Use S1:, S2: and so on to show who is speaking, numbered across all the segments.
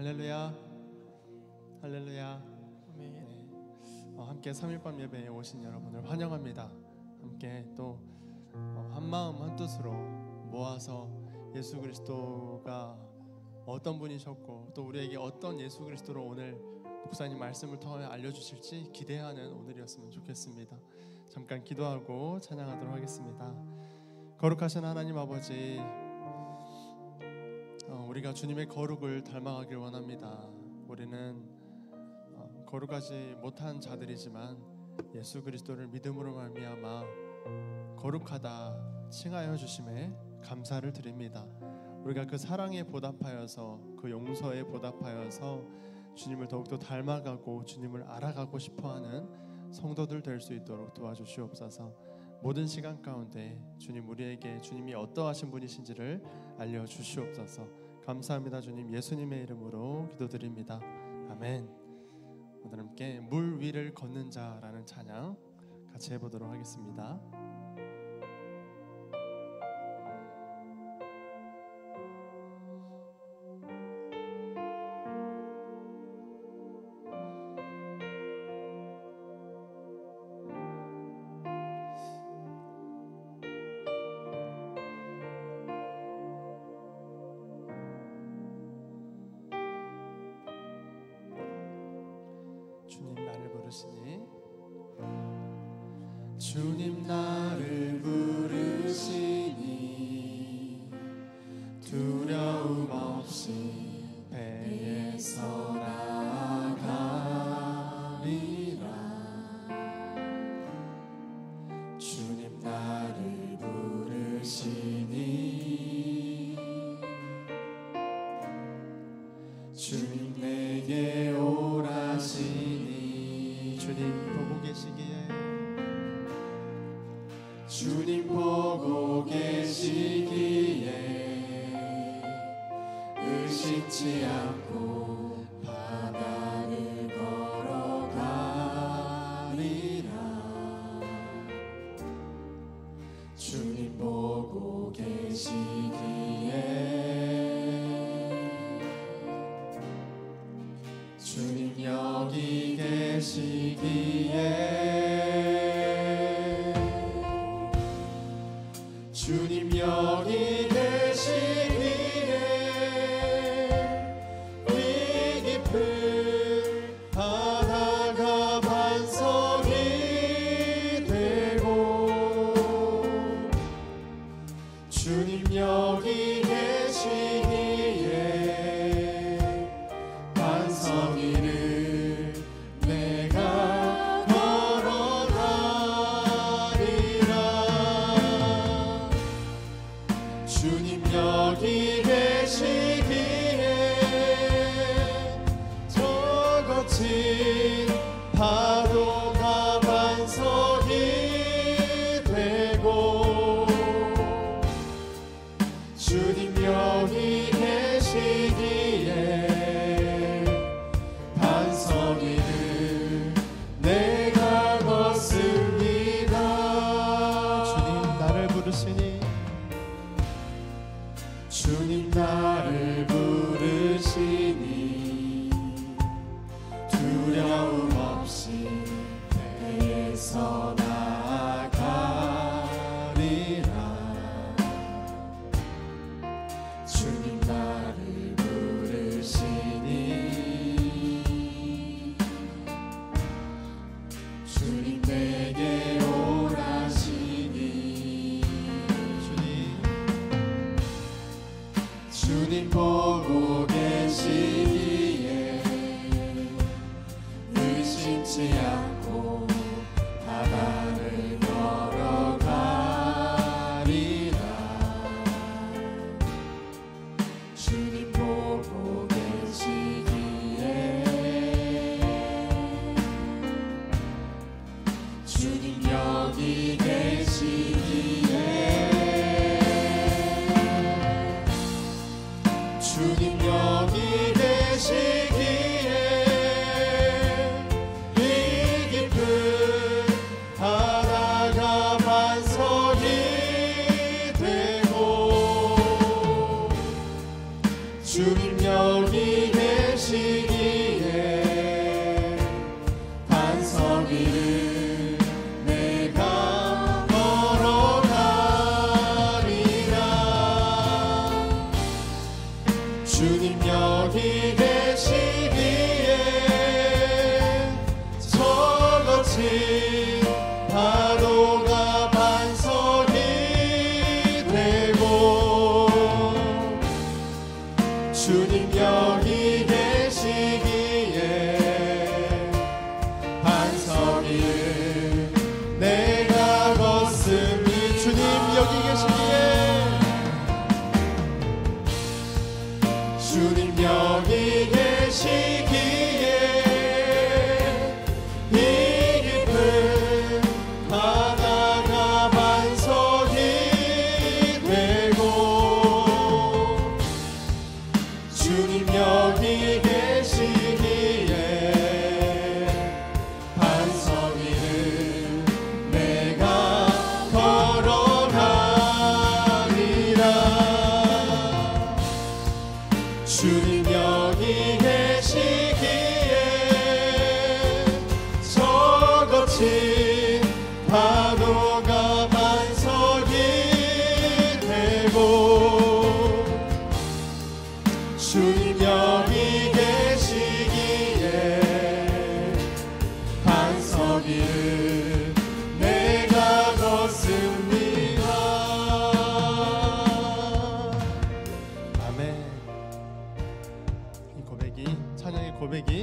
S1: 할렐루야, 할렐루야. 네. 함께 3일밤 예배에 오신 여러분을 환영합니다. 함께 또 한마음 한뜻으로 모아서 예수 그리스도가 어떤 분이셨고 또 우리에게 어떤 예수 그리스도로 오늘 목사님 말씀을 통해 알려주실지 기대하는 오늘이었으면 좋겠습니다. 잠깐 기도하고 찬양하도록 하겠습니다. 거룩하신 하나님 아버지, 우리가 주님의 거룩을 닮아가길 원합니다. 우리는 거룩하지 못한 자들이지만 예수 그리스도를 믿음으로 말미암아 거룩하다 칭하여 주심에 감사를 드립니다. 우리가 그 사랑에 보답하여서 그 용서에 보답하여서 주님을 더욱더 닮아가고 주님을 알아가고 싶어하는 성도들 될 수 있도록 도와주시옵소서. 모든 시간 가운데 주님, 우리에게 주님이 어떠하신 분이신지를 알려주시옵소서. 감사합니다. 주님, 예수님의 이름으로 기도드립니다. 아멘. 오늘 함께 물 위를 걷는 자라는 찬양 같이 해보도록 하겠습니다. 주님 나를 부르시니, 주님 나를 부르시니 두려움 없이 배에서 나아가리라. 주님 나를 부르시니 주님 내게 오라시니. 주님 보고 계시기에, 주님 보고 계시기에 의심치 않고 바다를 걸어가리라. 주님 보고 계시기에 주님 여기 계시기에 주님 여기 계시기에 이 깊은 바다가 반석이 되고 주님 여기 계시기에 반석 위를 내가 걸어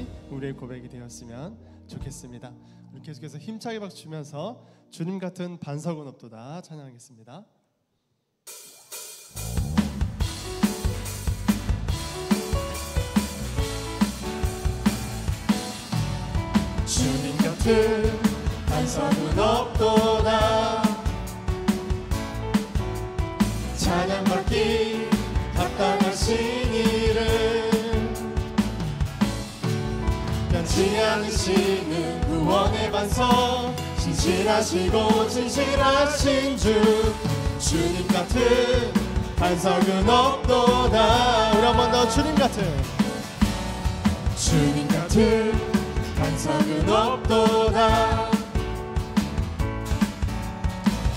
S1: 것이 우리의 고백이 되었으면 좋겠습니다. 우리 계속해서 힘차게 박수 치면서 주님 같은 반석은 없도다 찬양하겠습니다. 주님 같은 반석은 없도다 찬양받기 합당하신 이름 변치 않으시는 구원의 반석 신실하시고 진실하신 주 주님 같은 반석은 없도다. 우리 한 번 더 주님 같은 반석은 없도다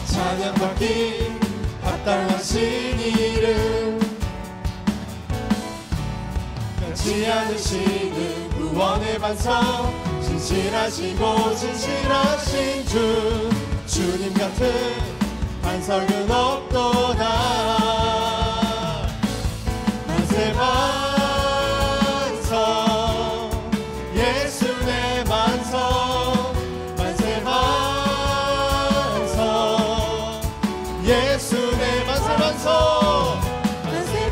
S1: 찬양받기 합당하신 이름 변치 않으시는 구원의 반석 신실하시고 진실하신 주 주님 같은 반석은 없도다 만세 반석 예수 내 반석 만세 반석 예수 내 만세 반석 만세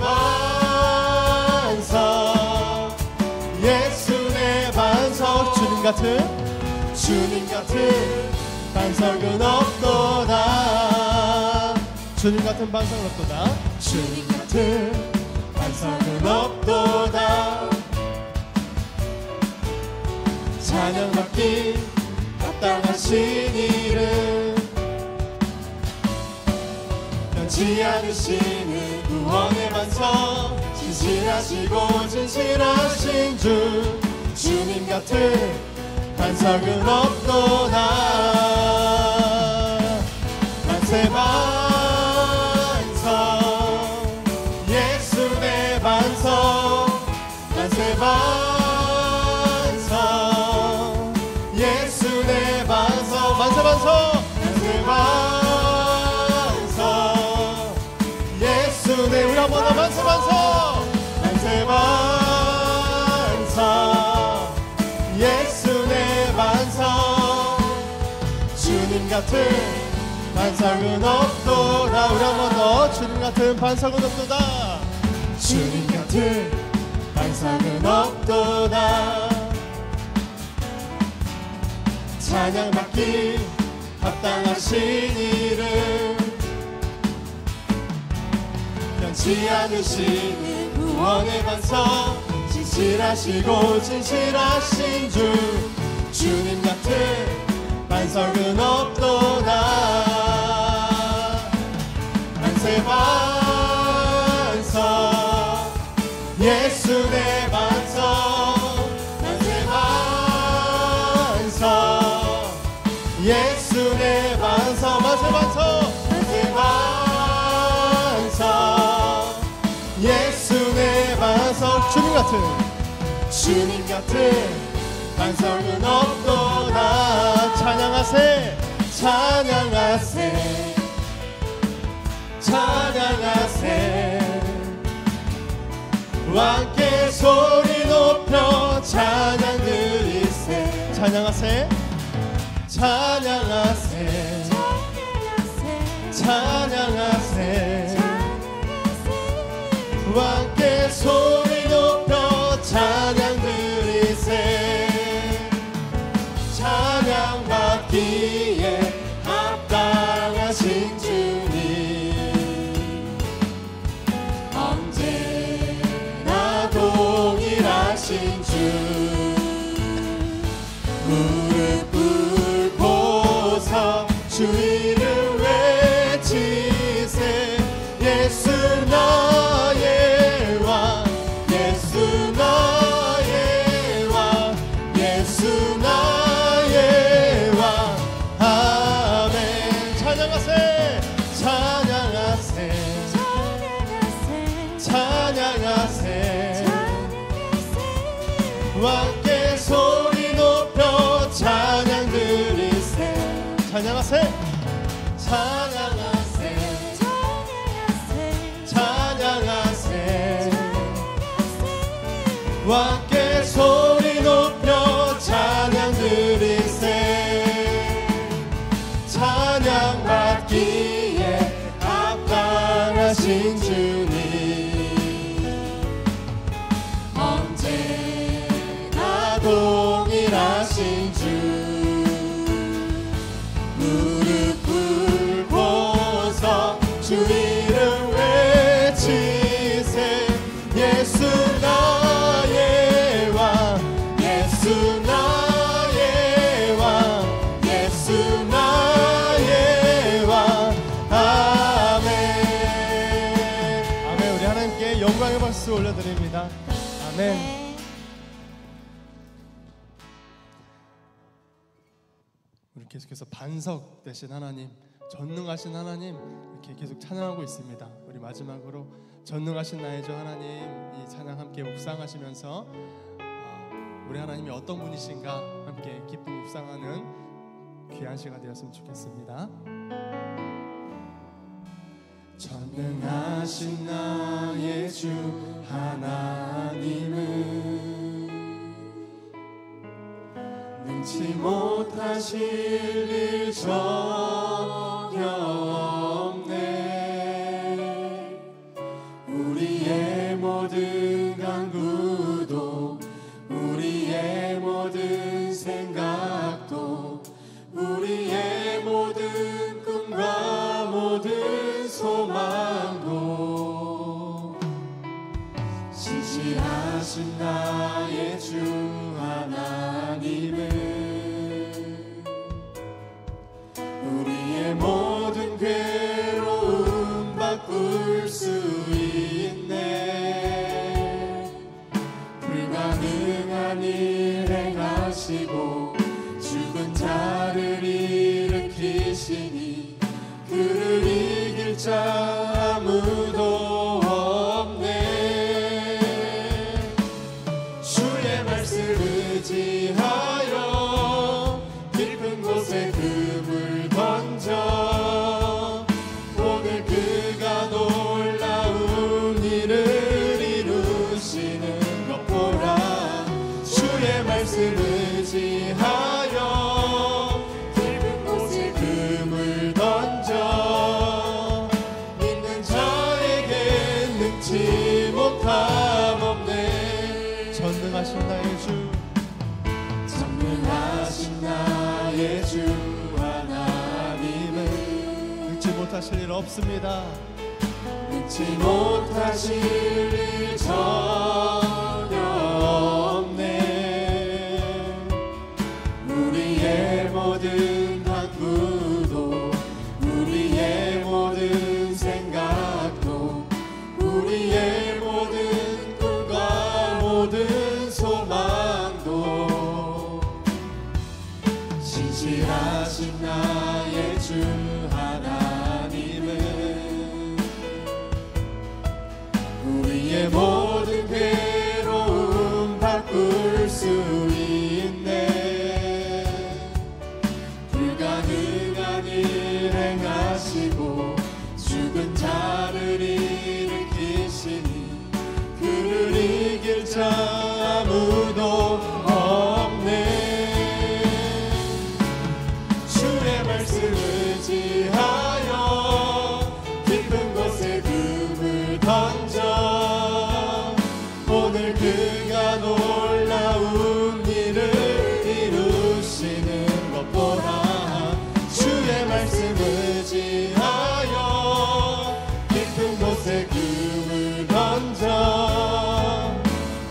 S1: 반석 예수 내 반석 주님 같은 반석은 없도다 주님 같은 반석은 없도다 주님 같은 반석은 없도다 찬양받기 합당하신 이름 변치 않으시는 구원의 반석 신실하시고 진실하신 주 주님 같은 반석은 없도다 만세 반석 예수 내 반석 만세 반석 예수 내 반석 만세 반석 만세 반석 예수 내 우리 한 번 더 만세 반석 만세 반석 예수 내 반석 주님 같은 반석은 없도다 우리 한 번 더 주님 같은 반석은 없도다 주님 같은 반석은 없도다 찬양받기 합당하신 이름 변치 않으시는 구원의 반석 신실하시고 진실하신 주 주님 같은 반석은 없도다 만세 반석 예수 내 반석 만세 반석 예수 내 반석 만세 반석 만세 반석 예수 내 반석 주님 같은 반석은 없도다 찬양하세 찬양하세 찬양하세 함께 소리 높여 찬양 드리세 찬양하세 찬양하세 찬양하세 함께 소리 높여 찬양 드리세 찬양받기에 합당하신 주님 언제나 동일하신 주 무릎 꿇고서 주 이름 외치세 예수 나의 왕 예수 나의 왕 예수 나의 왕 아멘 찬양하세 찬양하세 찬양하세 함께 소리 높여 찬양 드리세 찬양하세 찬양하세 찬양하세 함께 소리 높여 동일하신 주 무릎 꿇고서 주 이름 외치세 예수 나의 왕 예수 나의 왕 예수 나의 왕 아멘. 아멘. 우리 하나님께 영광의 박수 올려드립니다. 아멘. 우리 계속해서 반석 되신 하나님, 전능하신 하나님 이렇게 계속 찬양하고 있습니다. 우리 마지막으로 전능하신 나의 주 하나님 이 찬양 함께 묵상하시면서 우리 하나님이 어떤 분이신가 함께 기쁨 묵상하는 귀한 시간 되었으면 좋겠습니다. 전능하신 나의 주 하나님은 능치 못하실 일 전혀 없네. 우리의 모든 간구도 우리의 모든 생각도 우리의 모든 꿈과 모든 소망도 신실하신 나의 주 하나님은 우리의 모든 괴로움 바꿀 수 있네. 불가능한 일 행하시고 죽은 자를 일으키시니 그를 이길 자 아무도 없네. 주의 말씀 의지하여 깊은 곳에 금을 던져 오늘 그가 놀라운 일을 이루시는 것 보라. 주의 말씀 의지하여 깊은 곳에 금을 던져 믿는 자에게 능치 못함 없네. 전능하신 나의 주 전능하신 나의 주 하나님은 능치 못하실 일 없습니다. 능치 못하실 일 전혀 없네. 우리의 모든 간구도 우리의 모든 생각도 우리의 모든 꿈과 모든 소망도 신실하신 나의 주 하나님은 우리의 모든 괴로움 바꿀 수 있네. 불가능한 일 행하시고 죽은 자를 일으키시니 그를 이길 자 아무도 없네. 주의 말씀 의지하여 깊은 곳에 금을 던져 오늘 그가 놀라운 일을 이루시는 것 보라. 주의 말씀 의지하여 깊은 곳에 금을 던져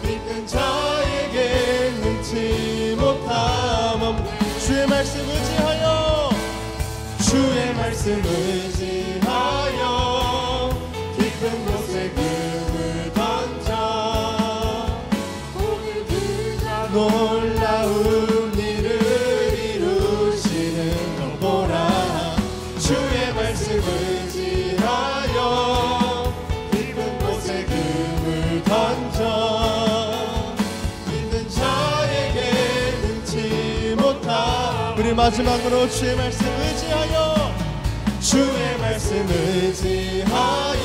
S1: 믿는 자에게 능치 못함 없네. 주의 말씀 의지하여 주의 말씀 의지하여 깊은 곳에 금을 던져 오늘 그가 놀라운 일을 이루시는 것 보라. 주의 말씀 의지하여 깊은 곳에 금을 던져 믿는 자에게 능치 못함. 우리 마지막으로 주의 말씀 의지하여 주의 말씀 의지하여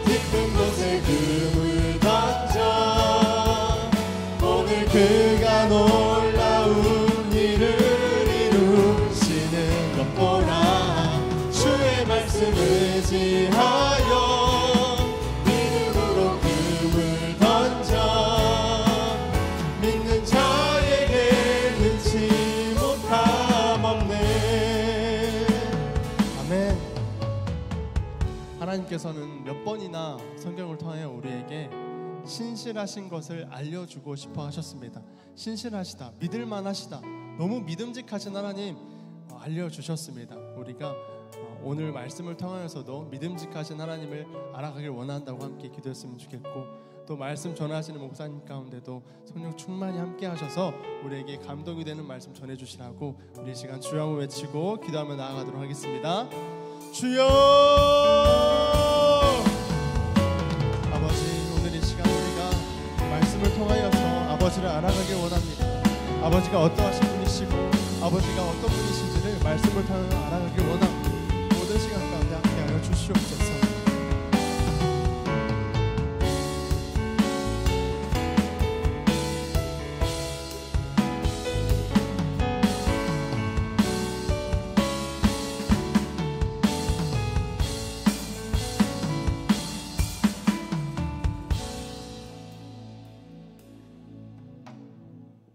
S1: 깊은 곳에 금을 던져 오늘 그가 놀라운 일을 이루시는 것 보라. 주의 말씀 의지하여 믿음으로 금을 던져 믿는 자 하나님께서는 몇 번이나 성경을 통하여 우리에게 신실하신 것을 알려주고 싶어 하셨습니다. 신실하시다, 믿을만하시다, 너무 믿음직하신 하나님 알려주셨습니다. 우리가 오늘 말씀을 통하여서도 믿음직하신 하나님을 알아가길 원한다고 함께 기도했으면 좋겠고, 또 말씀 전하시는 목사님 가운데도 성령 충만히 함께 하셔서 우리에게 감동이 되는 말씀 전해주시라고 우리 시간 주여 한번 외치고 기도하며 나아가도록 하겠습니다. 주여! 아버지, 오늘 이 시간 우리가 말씀을 통하여서 아버지를 알아가길 원합니다. 아버지가 어떠하신 분이시고 아버지가 어떤 분이신지를 말씀을 통하여 알아가길 원합니다. 모든 시간 가운데 함께하여 주시옵소서.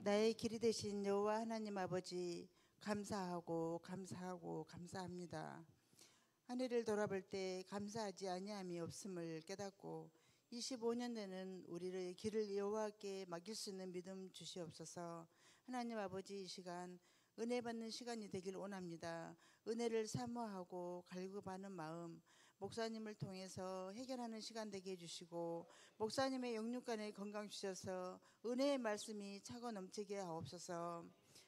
S2: 나의 길이 되신 여호와 하나님 아버지, 감사하고 감사합니다. 한 해를 돌아볼 때 감사하지 아니함이 없음을 깨닫고 25년 되는 우리의 길을 여호와께 맡길 수 있는 믿음 주시옵소서. 하나님 아버지, 이 시간 은혜 받는 시간이 되길 원합니다. 은혜를 사모하고 갈급하는 마음 목사님을 통해서 해결하는 시간 되게 해주시고, 목사님의 영육간에 건강 주셔서 은혜의 말씀이 차고 넘치게 하옵소서.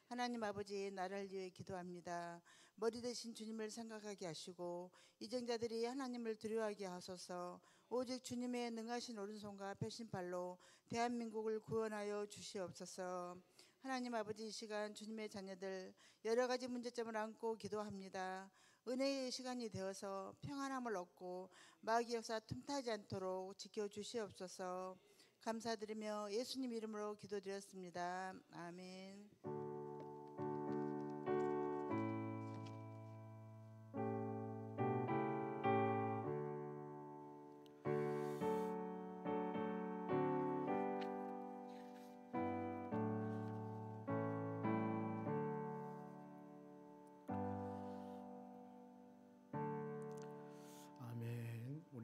S2: 하나님 아버지, 나라를 위해 기도합니다. 머리 대신 주님을 생각하게 하시고 이정자들이 하나님을 두려워하게 하소서. 오직 주님의 능하신 오른손과 펴신팔로 대한민국을 구원하여 주시옵소서. 하나님 아버지, 이 시간 주님의 자녀들 여러 가지 문제점을 안고 기도합니다. 은혜의 시간이 되어서 평안함을 얻고 마귀 역사 틈타지 않도록 지켜주시옵소서. 감사드리며 예수님 이름으로 기도드렸습니다. 아멘.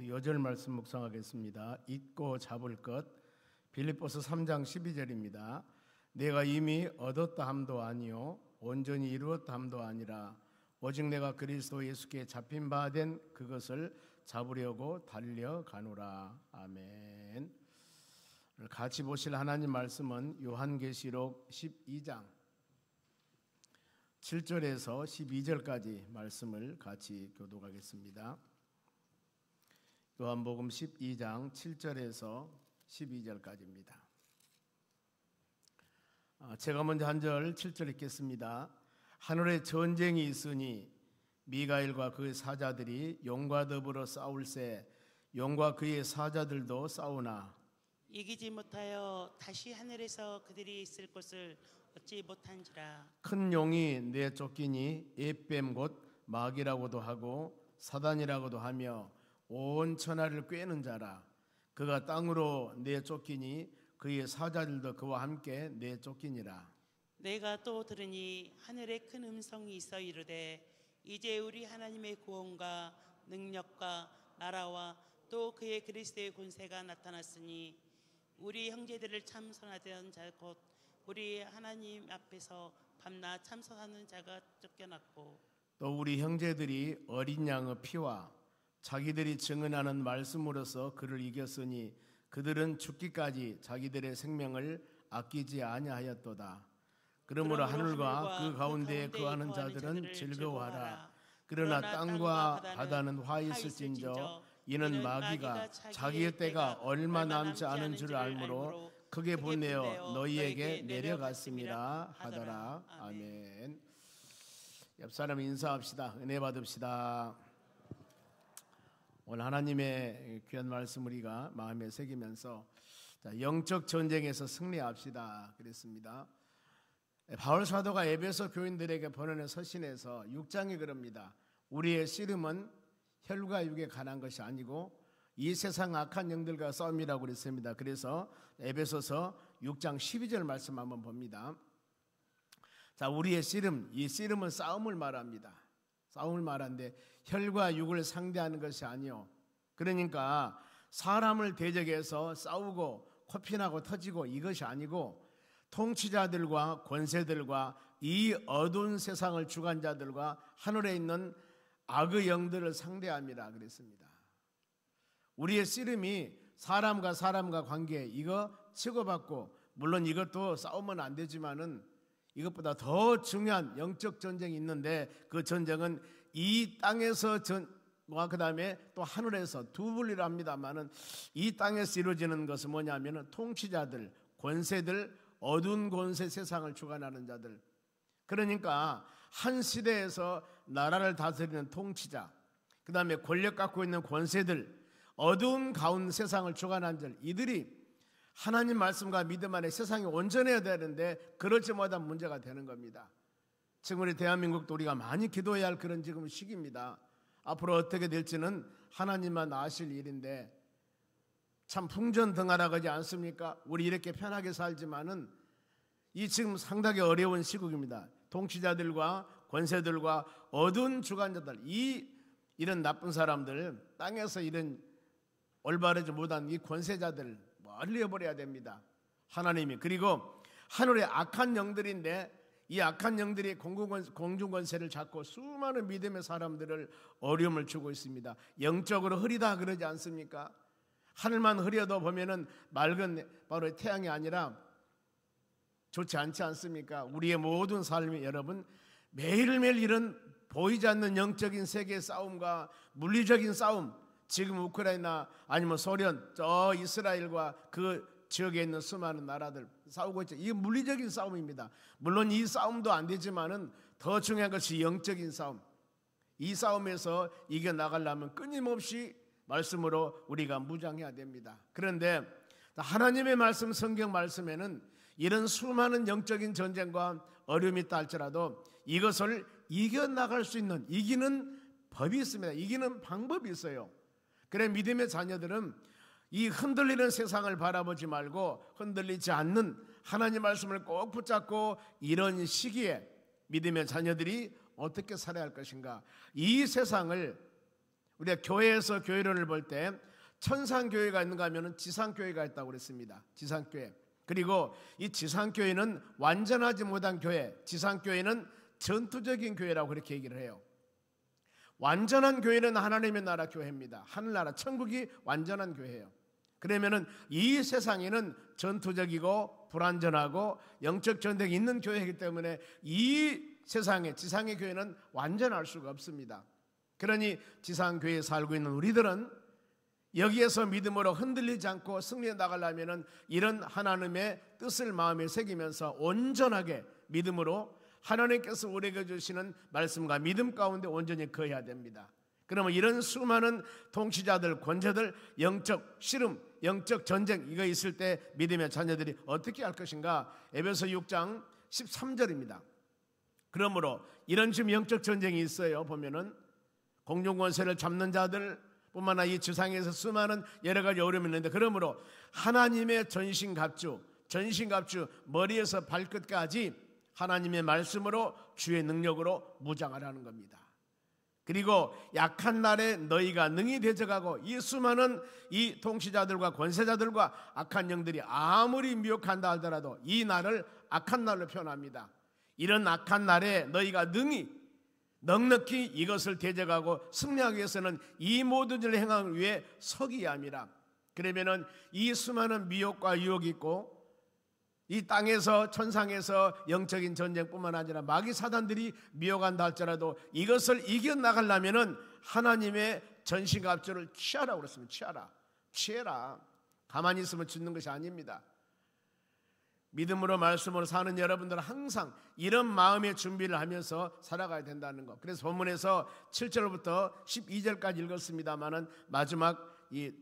S3: 여절 말씀 묵상하겠습니다. 잊고 잡을 것, 빌립보서 3장 12절입니다. 내가 이미 얻었다 함도 아니요 온전히 이루었다 함도 아니라 오직 내가 그리스도 예수께 잡힌 바 된 그것을 잡으려고 달려가노라. 아멘. 같이 보실 하나님 말씀은 요한계시록 12장 7절에서 12절까지 말씀을 같이 교독하겠습니다. 요한복음 12장 7절에서 12절까지입니다. 제가 먼저 한 절 7절 읽겠습니다. 하늘에 전쟁이 있으니 미가엘과 그의 사자들이 용과 더불어 싸울새 용과 그의 사자들도 싸우나
S4: 이기지 못하여 다시 하늘에서 그들이 있을 곳을 얻지 못한지라.
S3: 큰 용이 내쫓기니 에뱀 곧 마귀라고도 하고 사단이라고도 하며 온 천하를 꿰는 자라. 그가 땅으로 내쫓기니 그의 사자들도 그와 함께 내쫓기니라.
S4: 내가 또 들으니 하늘에 큰 음성이 있어 이르되 이제 우리 하나님의 구원과 능력과 나라와 또 그의 그리스도의 권세가 나타났으니 우리 형제들을 참선하던 자 곧 우리 하나님 앞에서 밤낮 참선하는 자가 쫓겨났고
S3: 또 우리 형제들이 어린 양의 피와 자기들이 증언하는 말씀으로서 그를 이겼으니 그들은 죽기까지 자기들의 생명을 아끼지 아니하였도다. 그러므로 하늘과 그 가운데에 거하는 자들은 즐거워하라. 그러나 땅과 바다는 화 있을진저 이는 마귀가 자기의 때가 얼마 남지 않은 줄 알므로 크게 분내어 너희에게 내려갔음이라 하더라. 아멘. 옆 사람 인사합시다. 은혜 받읍시다. 오늘 하나님의 귀한 말씀 우리가 마음에 새기면서 영적 전쟁에서 승리합시다 그랬습니다. 바울 사도가 에베소 교인들에게 보내는 서신에서 6장에 그럽니다. 우리의 씨름은 혈과 육에 관한 것이 아니고 이 세상 악한 영들과 싸움이라고 그랬습니다. 그래서 에베소서 6장 12절 말씀 한번 봅니다. 자, 우리의 씨름, 이 씨름은 싸움을 말합니다. 싸움을 말하는데 혈과 육을 상대하는 것이 아니요 그러니까 사람을 대적해서 싸우고 코피나고 터지고 이것이 아니고 통치자들과 권세들과 이 어두운 세상을 주관 자들과 하늘에 있는 악의 영들을 상대함이라 그랬습니다. 우리의 씨름이 사람과 관계 이거 치고받고, 물론 이것도 싸우면 안 되지만은 이것보다 더 중요한 영적 전쟁이 있는데, 그 전쟁은 이 땅에서 그 다음에 또 하늘에서 두 분리를 합니다만은, 이 땅에서 이루어지는 것은 뭐냐면은 통치자들, 권세들, 어두운 권세 세상을 주관하는 자들, 그러니까 한 시대에서 나라를 다스리는 통치자, 그 다음에 권력 갖고 있는 권세들, 어두운 가운 세상을 주관하는 자들, 이들이 하나님 말씀과 믿음 안에 세상이 온전해야 되는데 그렇지 못한 문제가 되는 겁니다. 지금 우리 대한민국도 우리가 많이 기도해야 할 그런 지금 시기입니다. 앞으로 어떻게 될지는 하나님만 아실 일인데, 참 풍전등화라고 하지 않습니까? 우리 이렇게 편하게 살지만은 이 지금 상당히 어려운 시국입니다. 통치자들과 권세들과 어두운 주관자들, 이런 나쁜 사람들, 땅에서 이런 올바르지 못한 이 권세자들 멀리해버려야 됩니다. 하나님이. 그리고 하늘의 악한 영들인데, 이 악한 영들이 공중권세를 잡고 수많은 믿음의 사람들을 어려움을 주고 있습니다. 영적으로 흐리다 그러지 않습니까? 하늘만 흐려도 보면은 맑은 바로 태양이 아니라 좋지 않지 않습니까? 우리의 모든 삶이, 여러분, 매일매일 이런 보이지 않는 영적인 세계의 싸움과 물리적인 싸움, 지금 우크라이나 아니면 소련, 저 이스라엘과 그 지역에 있는 수많은 나라들 싸우고 있죠. 이게 물리적인 싸움입니다. 물론 이 싸움도 안 되지만은 더 중요한 것이 영적인 싸움. 이 싸움에서 이겨나가려면 끊임없이 말씀으로 우리가 무장해야 됩니다. 그런데 하나님의 말씀, 성경 말씀에는 이런 수많은 영적인 전쟁과 어려움이 있다 할지라도 이것을 이겨나갈 수 있는, 이기는 법이 있습니다. 이기는 방법이 있어요. 그래, 믿음의 자녀들은 이 흔들리는 세상을 바라보지 말고 흔들리지 않는 하나님 말씀을 꼭 붙잡고, 이런 시기에 믿음의 자녀들이 어떻게 살아야 할 것인가. 이 세상을 우리가 교회에서 교회론을 볼 때 천상교회가 있는가 하면 지상교회가 있다고 그랬습니다. 지상교회. 그리고 이 지상교회는 완전하지 못한 교회, 지상교회는 전투적인 교회라고 그렇게 얘기를 해요. 완전한 교회는 하나님의 나라 교회입니다. 하늘나라 천국이 완전한 교회예요. 그러면은 이 세상에는 전투적이고 불완전하고 영적 전쟁이 있는 교회이기 때문에 이 세상에, 지상의 교회는 완전할 수가 없습니다. 그러니 지상교회에 살고 있는 우리들은 여기에서 믿음으로 흔들리지 않고 승리해 나가려면 이런 하나님의 뜻을 마음에 새기면서 온전하게 믿음으로 하나님께서 우리에게 주시는 말씀과 믿음 가운데 온전히 거해야 됩니다. 그러면 이런 수많은 통치자들, 권세들, 영적 씨름, 영적 전쟁, 이거 있을 때 믿음의 자녀들이 어떻게 할 것인가? 에베소 6장 13절입니다. 그러므로 이런 지금 영적 전쟁이 있어요. 보면은 공중권세를 잡는 자들 뿐만 아니라 이 지상에서 수많은 여러 가지 어려움이 있는데, 그러므로 하나님의 전신갑주, 머리에서 발끝까지 하나님의 말씀으로 주의 능력으로 무장하라는 겁니다. 그리고 약한 날에 너희가 능히 대적하고, 이 수많은 이 통치자들과 권세자들과 악한 영들이 아무리 미혹한다 하더라도 이 날을 악한 날로 표현합니다. 이런 악한 날에 너희가 넉넉히 이것을 대적하고 승리하기 위해서는 이 모든 일을 행하기 위해 서기야 함이라. 그러면은 이 수많은 미혹과 유혹이 있고, 이 땅에서, 천상에서 영적인 전쟁뿐만 아니라 마귀 사단들이 미혹한다 할지라도 이것을 이겨나가려면은 하나님의 전신갑주를 취하라고 그랬습니다. 취해라. 가만히 있으면 죽는 것이 아닙니다. 믿음으로 말씀으로 사는 여러분들은 항상 이런 마음의 준비를 하면서 살아가야 된다는 것. 그래서 본문에서 7절부터 12절까지 읽었습니다만은 마지막 이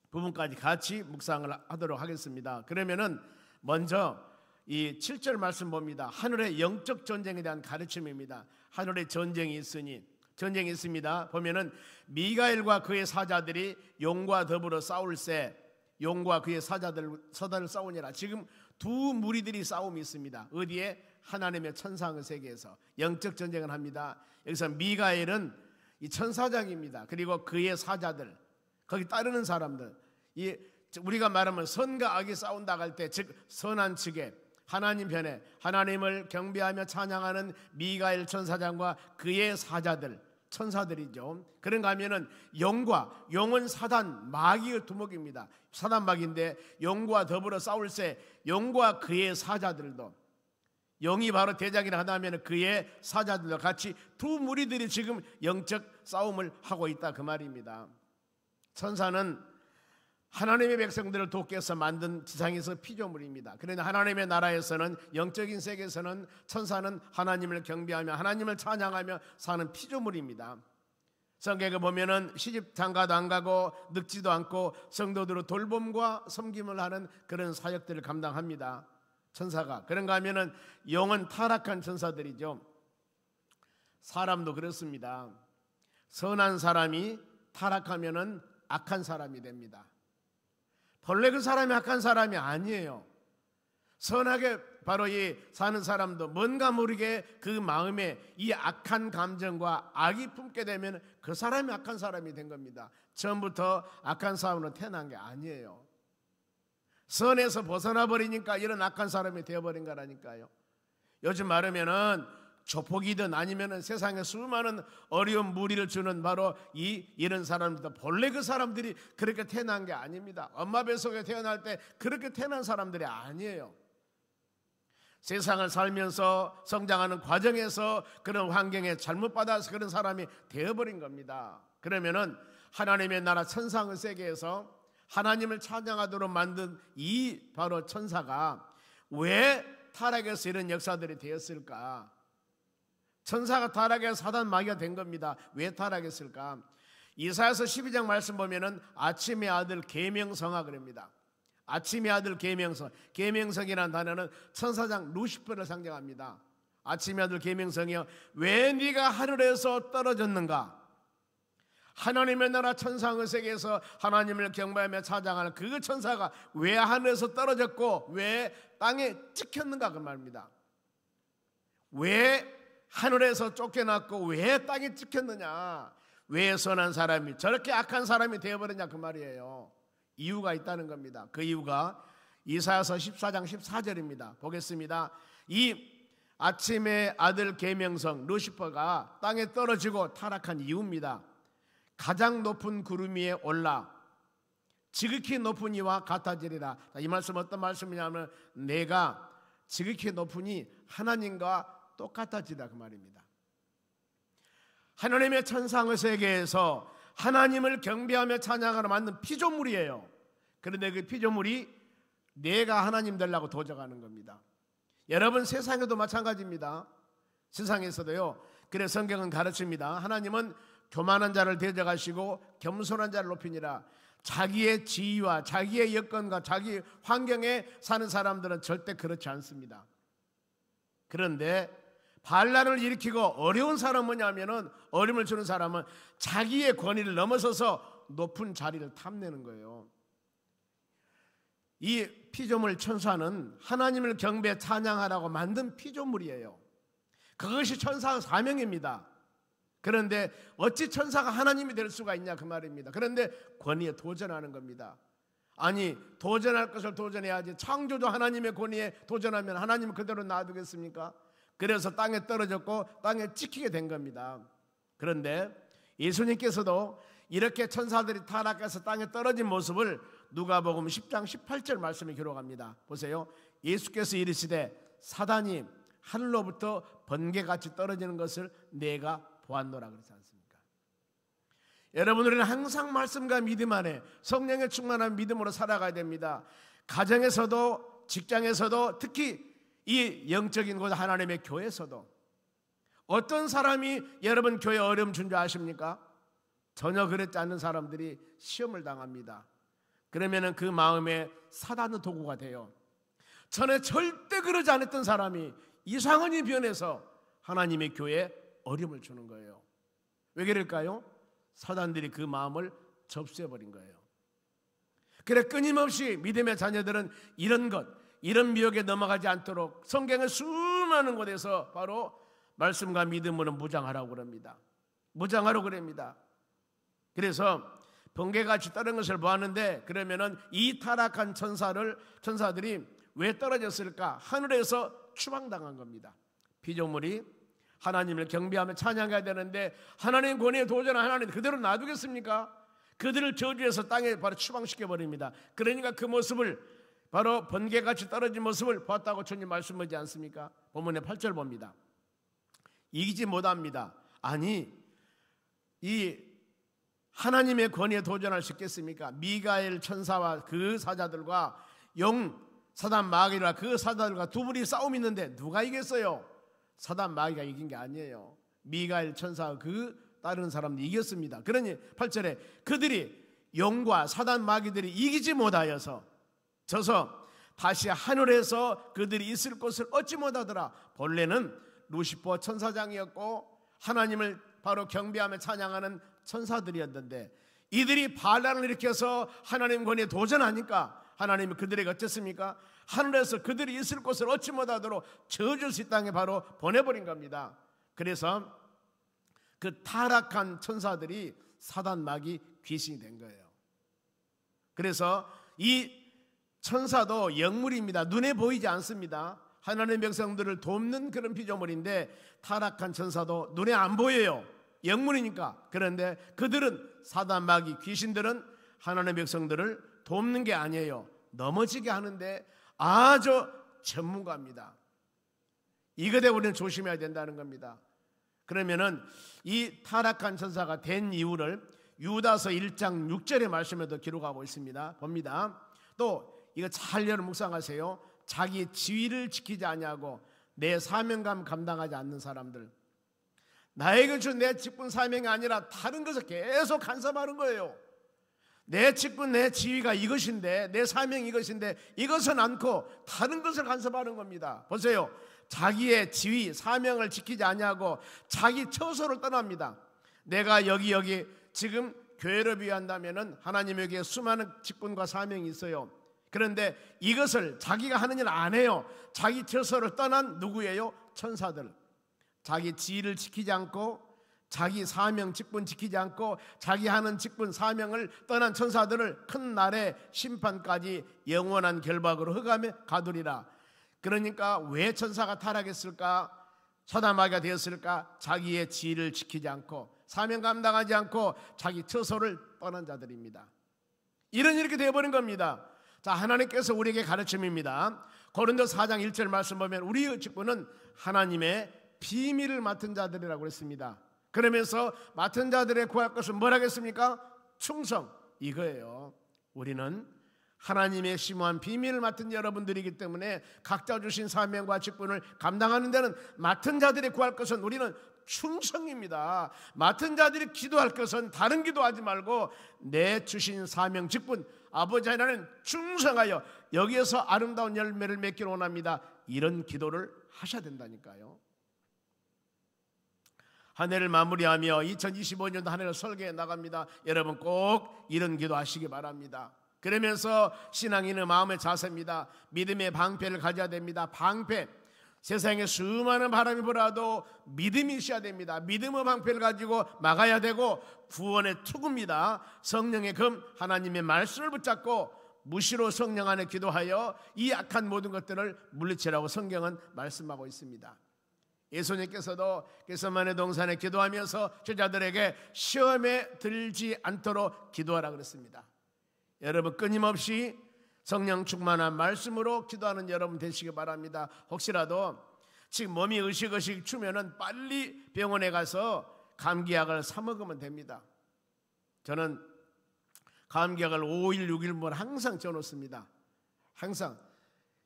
S3: 부분까지 같이 묵상을 하도록 하겠습니다. 그러면은 먼저 이 7절 말씀 봅니다. 하늘의 영적 전쟁에 대한 가르침입니다. 하늘의 전쟁이 있습니다. 보면은 미가엘과 그의 사자들이 용과 더불어 싸울세, 용과 그의 사자들 싸우니라. 지금 두 무리들이 싸움이 있습니다. 어디에? 하나님의 천상의 세계에서 영적 전쟁을 합니다. 여기서 미가엘은 이 천사장입니다. 그리고 그의 사자들, 거기 따르는 사람들, 우리가 말하면 선과 악이 싸운다 할 때, 즉 선한 측에 하나님 편에 하나님을 경배하며 찬양하는 미가엘 천사장과 그의 사자들, 천사들이죠. 그런가 하면은 용은 사단 마귀의 두목입니다. 사단 마귀인데 용과 더불어 싸울세 용과 그의 사자들도, 용이 바로 대장이라 하다면 그의 사자들도 같이 두 무리들이 지금 영적 싸움을 하고 있다 그 말입니다. 천사는 하나님의 백성들을 돕기 위해서 만든 지상에서 피조물입니다. 그러나 하나님의 나라에서는, 영적인 세계에서는 천사는 하나님을 경배하며 하나님을 찬양하며 사는 피조물입니다. 성경에 보면은 시집 장가도 안 가고 늙지도 않고 성도들의 돌봄과 섬김을 하는 그런 사역들을 감당합니다. 천사가. 그런가 하면은 영은 타락한 천사들이죠. 사람도 그렇습니다. 선한 사람이 타락하면은 악한 사람이 됩니다. 본래 그 사람이 악한 사람이 아니에요. 선하게 바로 이 사는 사람도 뭔가 모르게 그 마음에 이 악한 감정과 악이 품게 되면 그 사람이 악한 사람이 된 겁니다. 처음부터 악한 사람으로 태어난 게 아니에요. 선에서 벗어나 버리니까 이런 악한 사람이 되어버린 거라니까요. 요즘 말하면은 조폭이든 아니면은 세상에 수많은 어려운 무리를 주는 바로 이런 사람들, 본래 그 사람들이 그렇게 태어난 게 아닙니다. 엄마 뱃속에 태어날 때 그렇게 태어난 사람들이 아니에요. 세상을 살면서 성장하는 과정에서 그런 환경에 잘못 받아서 그런 사람이 되어버린 겁니다. 그러면은 하나님의 나라 천상의 세계에서 하나님을 찬양하도록 만든 이 바로 천사가 왜 타락해서 이런 역사들이 되었을까? 천사가 타락해서 사단 마귀가 된 겁니다. 왜 타락했을까? 이사야서 12장 말씀 보면은 아침의 아들 계명성아 그럽니다. 아침의 아들 계명성. 계명성이라는 단어는 천사장 루시퍼를 상징합니다. 아침의 아들 계명성이여, 왜 네가 하늘에서 떨어졌는가? 하나님의 나라 천상의 세계에서 하나님을 경배하며 찬양하는 그 천사가 왜 하늘에서 떨어졌고 왜 땅에 찍혔는가 그 말입니다. 왜 하늘에서 쫓겨났고 왜 땅에 찍혔느냐, 왜 선한 사람이 저렇게 악한 사람이 되어버렸냐 그 말이에요. 이유가 있다는 겁니다. 그 이유가 이사야서 14장 14절입니다. 보겠습니다. 이 아침의 아들 계명성 루시퍼가 땅에 떨어지고 타락한 이유입니다. 가장 높은 구름 위에 올라 지극히 높은 이와 같아지리라. 이 말씀 어떤 말씀이냐면 내가 지극히 높으니 하나님과 똑같아지다 그 말입니다. 하나님의 천상의 세계에서 하나님을 경배하며 찬양하러 만든 피조물이에요. 그런데 그 피조물이 내가 하나님 되려고 도적하는 겁니다. 여러분 세상에도 마찬가지입니다. 세상에서도요. 그래서 성경은 가르칩니다. 하나님은 교만한 자를 대적하시고 겸손한 자를 높이니라. 자기의 지위와 자기의 여건과 자기 환경에 사는 사람들은 절대 그렇지 않습니다. 그런데 반란을 일으키고 어려운 사람은 뭐냐면은, 어려움을 주는 사람은 자기의 권위를 넘어서서 높은 자리를 탐내는 거예요. 이 피조물 천사는 하나님을 경배 찬양하라고 만든 피조물이에요. 그것이 천사의 사명입니다. 그런데 어찌 천사가 하나님이 될 수가 있냐 그 말입니다. 그런데 권위에 도전하는 겁니다. 아니, 도전할 것을 도전해야지. 창조주 하나님의 권위에 도전하면 하나님은 그대로 놔두겠습니까? 그래서 땅에 떨어졌고 땅에 찍히게 된 겁니다. 그런데 예수님께서도 이렇게 천사들이 타락해서 땅에 떨어진 모습을 누가복음 10장 18절 말씀에 기록합니다. 보세요. 예수께서 이르시되 사단이 하늘로부터 번개같이 떨어지는 것을 내가 보았노라 그러지 않습니까? 여러분, 우리는 항상 말씀과 믿음 안에 성령의 충만한 믿음으로 살아가야 됩니다. 가정에서도 직장에서도 특히 이 영적인 곳 하나님의 교회에서도 어떤 사람이 여러분 교회 어려움 준 줄 아십니까? 전혀 그렇지 않는 사람들이 시험을 당합니다. 그러면은 그 마음에 사단의 도구가 돼요. 전에 절대 그러지 않았던 사람이 이상하게 변해서 하나님의 교회에 어려움을 주는 거예요. 왜 그럴까요? 사단들이 그 마음을 접수해버린 거예요. 그래 끊임없이 믿음의 자녀들은 이런 것, 이런 미혹에 넘어가지 않도록 성경의 수많은 곳에서 바로 말씀과 믿음으로 무장하라고 그럽니다. 무장하라고 그럽니다. 그래서 번개같이 떨어진 것을 보았는데, 그러면은 이 타락한 천사들이 왜 떨어졌을까? 하늘에서 추방당한 겁니다. 피조물이 하나님을 경배하며 찬양해야 되는데 하나님 권위에 도전한 하나님 그대로 놔두겠습니까? 그들을 저주해서 땅에 바로 추방시켜 버립니다. 그러니까 그 모습을, 바로 번개같이 떨어진 모습을 보았다고 주님 말씀하지 않습니까? 본문의 8절 봅니다. 이기지 못합니다. 아니, 이 하나님의 권위에 도전할 수 있겠습니까? 미가엘 천사와 그 사자들과 사단 마귀와 그 사자들과 두 분이 싸움이 있는데 누가 이겼어요? 사단 마귀가 이긴 게 아니에요. 미가엘 천사와 그 다른 사람들이 이겼습니다. 그러니 8절에 그들이 용과 사단 마귀들이 이기지 못하여서 져서 다시 하늘에서 그들이 있을 곳을 얻지 못하더라. 본래는 루시퍼 천사장이었고 하나님을 바로 경배하며 찬양하는 천사들이었는데, 이들이 반란을 일으켜서 하나님 권위에 도전하니까 하나님이 그들에게 어쨌습니까? 하늘에서 그들이 있을 곳을 얻지 못하도록 저주의 땅에 바로 보내버린 겁니다. 그래서 그 타락한 천사들이 사단 마귀 귀신이 된 거예요. 그래서 이 천사도 영물입니다. 눈에 보이지 않습니다. 하나님의 백성들을 돕는 그런 피조물인데, 타락한 천사도 눈에 안 보여요. 영물이니까. 그런데 그들은, 사단 마귀 귀신들은 하나님의 백성들을 돕는 게 아니에요. 넘어지게 하는데 아주 전문가입니다. 이것에 우리는 조심해야 된다는 겁니다. 그러면은 이 타락한 천사가 된 이유를 유다서 1장 6절의 말씀에도 기록하고 있습니다. 봅니다. 또 이거 잘 여러분 묵상하세요. 자기 지위를 지키지 아니하고 내 사명감 감당하지 않는 사람들, 나에게 준 내 직분 사명이 아니라 다른 것을 계속 간섭하는 거예요. 내 직분 내 지위가 이것인데, 내 사명이 이것인데 이것은 않고 다른 것을 간섭하는 겁니다. 보세요. 자기의 지위 사명을 지키지 아니하고 자기 처소를 떠납니다. 내가 여기 지금 교회를 위한다면은 하나님에게 수많은 직분과 사명이 있어요. 그런데 이것을 자기가 하는 일 안 해요. 자기 처소를 떠난 누구예요? 천사들. 자기 지위를 지키지 않고 자기 사명 직분 지키지 않고 자기 하는 직분 사명을 떠난 천사들을 큰 날의 심판까지 영원한 결박으로 흑암에 가두리라. 그러니까 왜 천사가 타락했을까? 사단 마귀가 되었을까? 자기의 지위를 지키지 않고 사명 감당하지 않고 자기 처소를 떠난 자들입니다. 이렇게 되어버린 겁니다. 자, 하나님께서 우리에게 가르침입니다. 고린도서 4장 1절 말씀 보면 우리의 직분은 하나님의 비밀을 맡은 자들이라고 했습니다. 그러면서 맡은 자들의 구할 것은 뭐라겠습니까? 충성, 이거예요. 우리는 하나님의 심오한 비밀을 맡은 여러분들이기 때문에 각자 주신 사명과 직분을 감당하는 데는 맡은 자들이 구할 것은 우리는 충성입니다. 맡은 자들이 기도할 것은 다른 기도하지 말고 내 주신 사명 직분, 아버지 하나님 충성하여 여기에서 아름다운 열매를 맺기를 원합니다. 이런 기도를 하셔야 된다니까요. 한 해를 마무리하며 2025년도 한 해를 설계해 나갑니다. 여러분 꼭 이런 기도하시기 바랍니다. 그러면서 신앙인의 마음의 자세입니다. 믿음의 방패를 가져야 됩니다. 방패, 세상에 수많은 바람이 불어도 믿음이 있어야 됩니다. 믿음의 방패를 가지고 막아야 되고, 구원의 투구입니다. 성령의 금, 하나님의 말씀을 붙잡고 무시로 성령 안에 기도하여 이 악한 모든 것들을 물리치라고 성경은 말씀하고 있습니다. 예수님께서도 겟세마네 동산에 기도하면서 제자들에게 시험에 들지 않도록 기도하라 그랬습니다. 여러분 끊임없이 성령 충만한 말씀으로 기도하는 여러분 되시기 바랍니다. 혹시라도 지금 몸이 으식으식 추면은 빨리 병원에 가서 감기약을 사 먹으면 됩니다. 저는 감기약을 5일 6일분 항상 쪄놓습니다. 항상.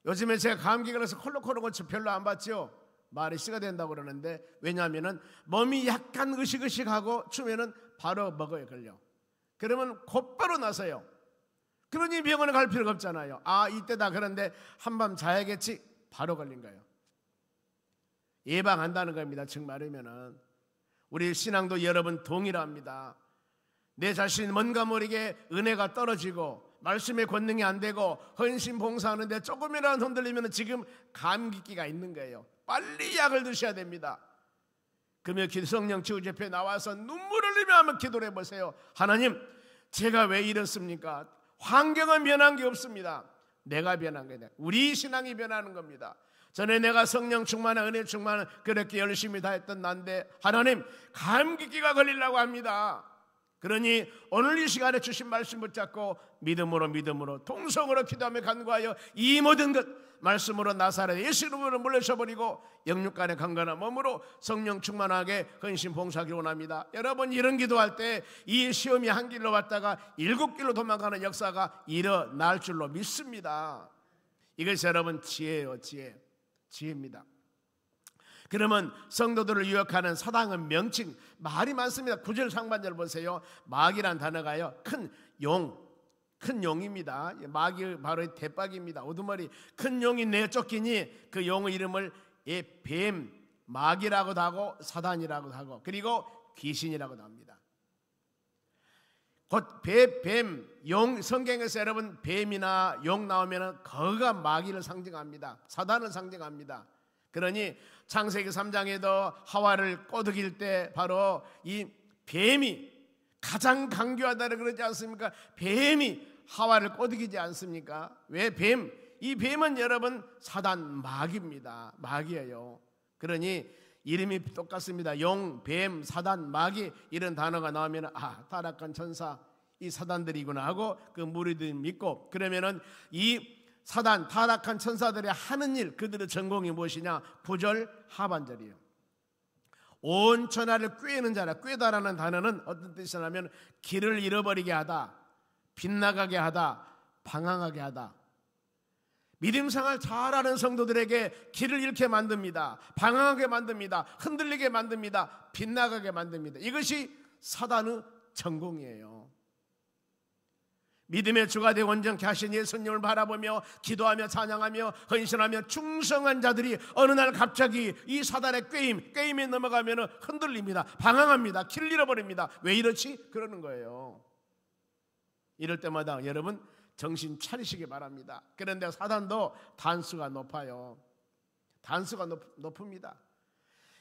S3: 요즘에 제가 감기가 나서 콜록콜록 건 별로 안 받죠. 말이 씨가 된다고 그러는데, 왜냐하면 몸이 약간 으식으식하고 추면은 바로 먹어야 걸려. 그러면 곧바로 나서요. 그러니 병원에 갈 필요가 없잖아요. 아, 이때다. 그런데 한밤 자야겠지. 바로 걸린 거예요. 예방한다는 겁니다. 즉 말하면은 우리 신앙도 여러분 동일합니다. 내 자신 뭔가 모르게 은혜가 떨어지고 말씀의 권능이 안 되고 헌신 봉사하는데 조금이라도 흔들리면 지금 감기기가 있는 거예요. 빨리 약을 드셔야 됩니다. 금요 성령 치유제표에 나와서 눈물을 흘리며 한번 기도를 해보세요. 하나님, 제가 왜 이렇습니까? 환경은 변한 게 없습니다. 내가 변한 거예요. 우리 신앙이 변하는 겁니다. 전에 내가 성령 충만한 은혜 충만한 그렇게 열심히 다했던 난데 하나님 감기기가 걸리려고 합니다. 그러니 오늘 이 시간에 주신 말씀 붙잡고 믿음으로 동성으로 기도하며 간구하여 이 모든 것 말씀으로 나사렛 예수 이름으로 물리쳐버리고 영육간의 강건한 몸으로 성령 충만하게 헌신 봉사하기 원합니다. 여러분 이런 기도할 때 이 시험이 한 길로 왔다가 7길로 도망가는 역사가 일어날 줄로 믿습니다. 이것이 여러분 지혜예요. 지혜입니다. 그러면 성도들을 유혹하는 사단의 명칭 말이 많습니다. 9절 상반절 보세요. 마귀란 단어가요 큰 용입니다. 마귀 바로 대박입니다. 우두머리 큰 용이 내쫓기니 그 용의 이름을 뱀 마귀라고도 하고 사단이라고도 하고 그리고 귀신이라고도 합니다. 곧 뱀, 용, 성경에서 여러분 뱀이나 용 나오면 그가 마귀를 상징합니다. 사단을 상징합니다. 그러니 창세기 3장에도 하와를 꼬드길 때 바로 이 뱀이 가장 강교하다고 그러지 않습니까? 뱀이 하와를 꼬드기지 않습니까? 왜 뱀? 이 뱀은 여러분 사단 마귀입니다. 마귀예요. 그러니 이름이 똑같습니다. 용, 뱀, 사단, 마귀 이런 단어가 나오면 타락한 천사 이 사단들이구나 하고 그 무리들이 믿고 그러면은 이 사단 타락한 천사들이 하는 일 그들의 전공이 무엇이냐? 9절 하반절이에요. 온 천하를 꾀는 자라. 꾀다라는 단어는 어떤 뜻이냐면 길을 잃어버리게 하다, 빗나가게 하다, 방황하게 하다. 믿음생활 잘하는 성도들에게 길을 잃게 만듭니다. 방황하게 만듭니다. 흔들리게 만듭니다. 빗나가게 만듭니다. 이것이 사단의 전공이에요. 믿음의 주가 되어 온전케 하신 예수님을 바라보며 기도하며 찬양하며 헌신하며 충성한 자들이 어느 날 갑자기 이 사단의 꾀임에 넘어가면 흔들립니다. 방황합니다. 길을 잃어버립니다. 왜 이렇지? 그러는 거예요. 이럴 때마다 여러분 정신 차리시기 바랍니다. 그런데 사단도 단수가 높아요. 단수가 높습니다.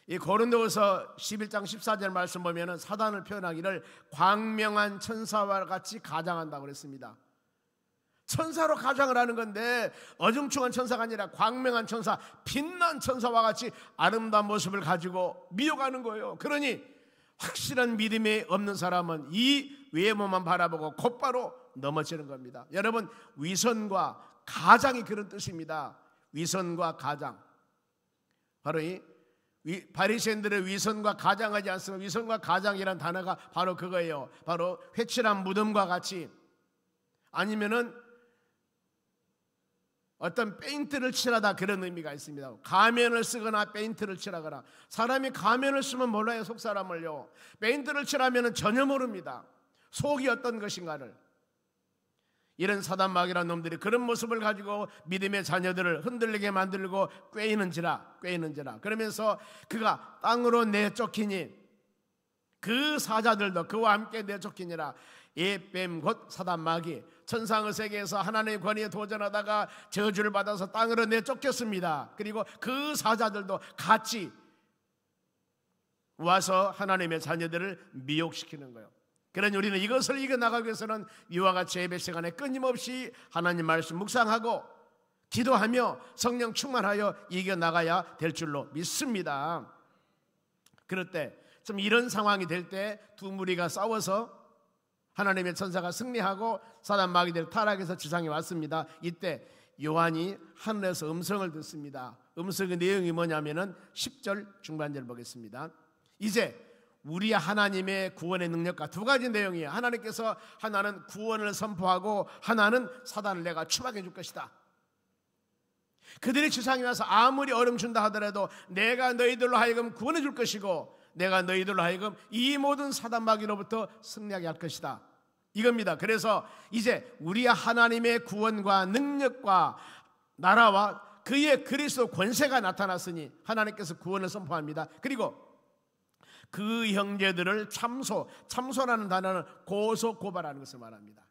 S3: 이 고린도후서 11장 14절 말씀 보면은 사단을 표현하기를 광명한 천사와 같이 가장한다고 그랬습니다. 천사로 가장을 하는 건데 어중충한 천사가 아니라 광명한 천사, 빛난 천사와 같이 아름다운 모습을 가지고 미혹하는 거예요. 그러니 확실한 믿음이 없는 사람은 이 외모만 바라보고 곧바로 넘어지는 겁니다. 여러분 위선과 가장이 그런 뜻입니다. 위선과 가장. 바로 이 바리새인들의 위선과 가장하지 않습니다. 위선과 가장이란 단어가 바로 그거예요. 바로 회칠한 무덤과 같이 아니면은 어떤 페인트를 칠하다 그런 의미가 있습니다. 가면을 쓰거나 페인트를 칠하거나 사람이 가면을 쓰면 몰라요. 속 사람을요. 페인트를 칠하면 전혀 모릅니다. 속이 어떤 것인가를. 이런 사단 마귀라는 놈들이 그런 모습을 가지고 믿음의 자녀들을 흔들리게 만들고 꾀이는지라 그러면서 그가 땅으로 내쫓기니 그 사자들도 그와 함께 내쫓기니라. 뱀 곧 사단 마귀 천상의 세계에서 하나님의 권위에 도전하다가 저주를 받아서 땅으로 내쫓겼습니다. 그리고 그 사자들도 같이 와서 하나님의 자녀들을 미혹시키는 거예요. 그러니 우리는 이것을 이겨나가기 위해서는 이와 같이 예배 시간에 끊임없이 하나님 말씀 묵상하고 기도하며 성령 충만하여 이겨나가야 될 줄로 믿습니다. 그럴 때 좀 이런 상황이 될 때 두 무리가 싸워서 하나님의 천사가 승리하고 사단 마귀들 타락해서 지상에 왔습니다. 이때 요한이 하늘에서 음성을 듣습니다. 음성의 내용이 뭐냐면은 10절 중반절 보겠습니다. 이제 우리 하나님의 구원의 능력과 두 가지 내용이에요. 하나님께서 하나는 구원을 선포하고 하나는 사단을 내가 추방해 줄 것이다. 그들이 지상에 와서 아무리 얼음 준다 하더라도 내가 너희들로 하여금 구원해 줄 것이고 내가 너희들로 하여금 이 모든 사단 마귀로부터 승리하게 할 것이다. 이겁니다. 그래서 이제 우리 하나님의 구원과 능력과 나라와 그의 그리스도 권세가 나타났으니 하나님께서 구원을 선포합니다. 그리고 그 형제들을 참소라는 단어는 고소 고발하는 것을 말합니다.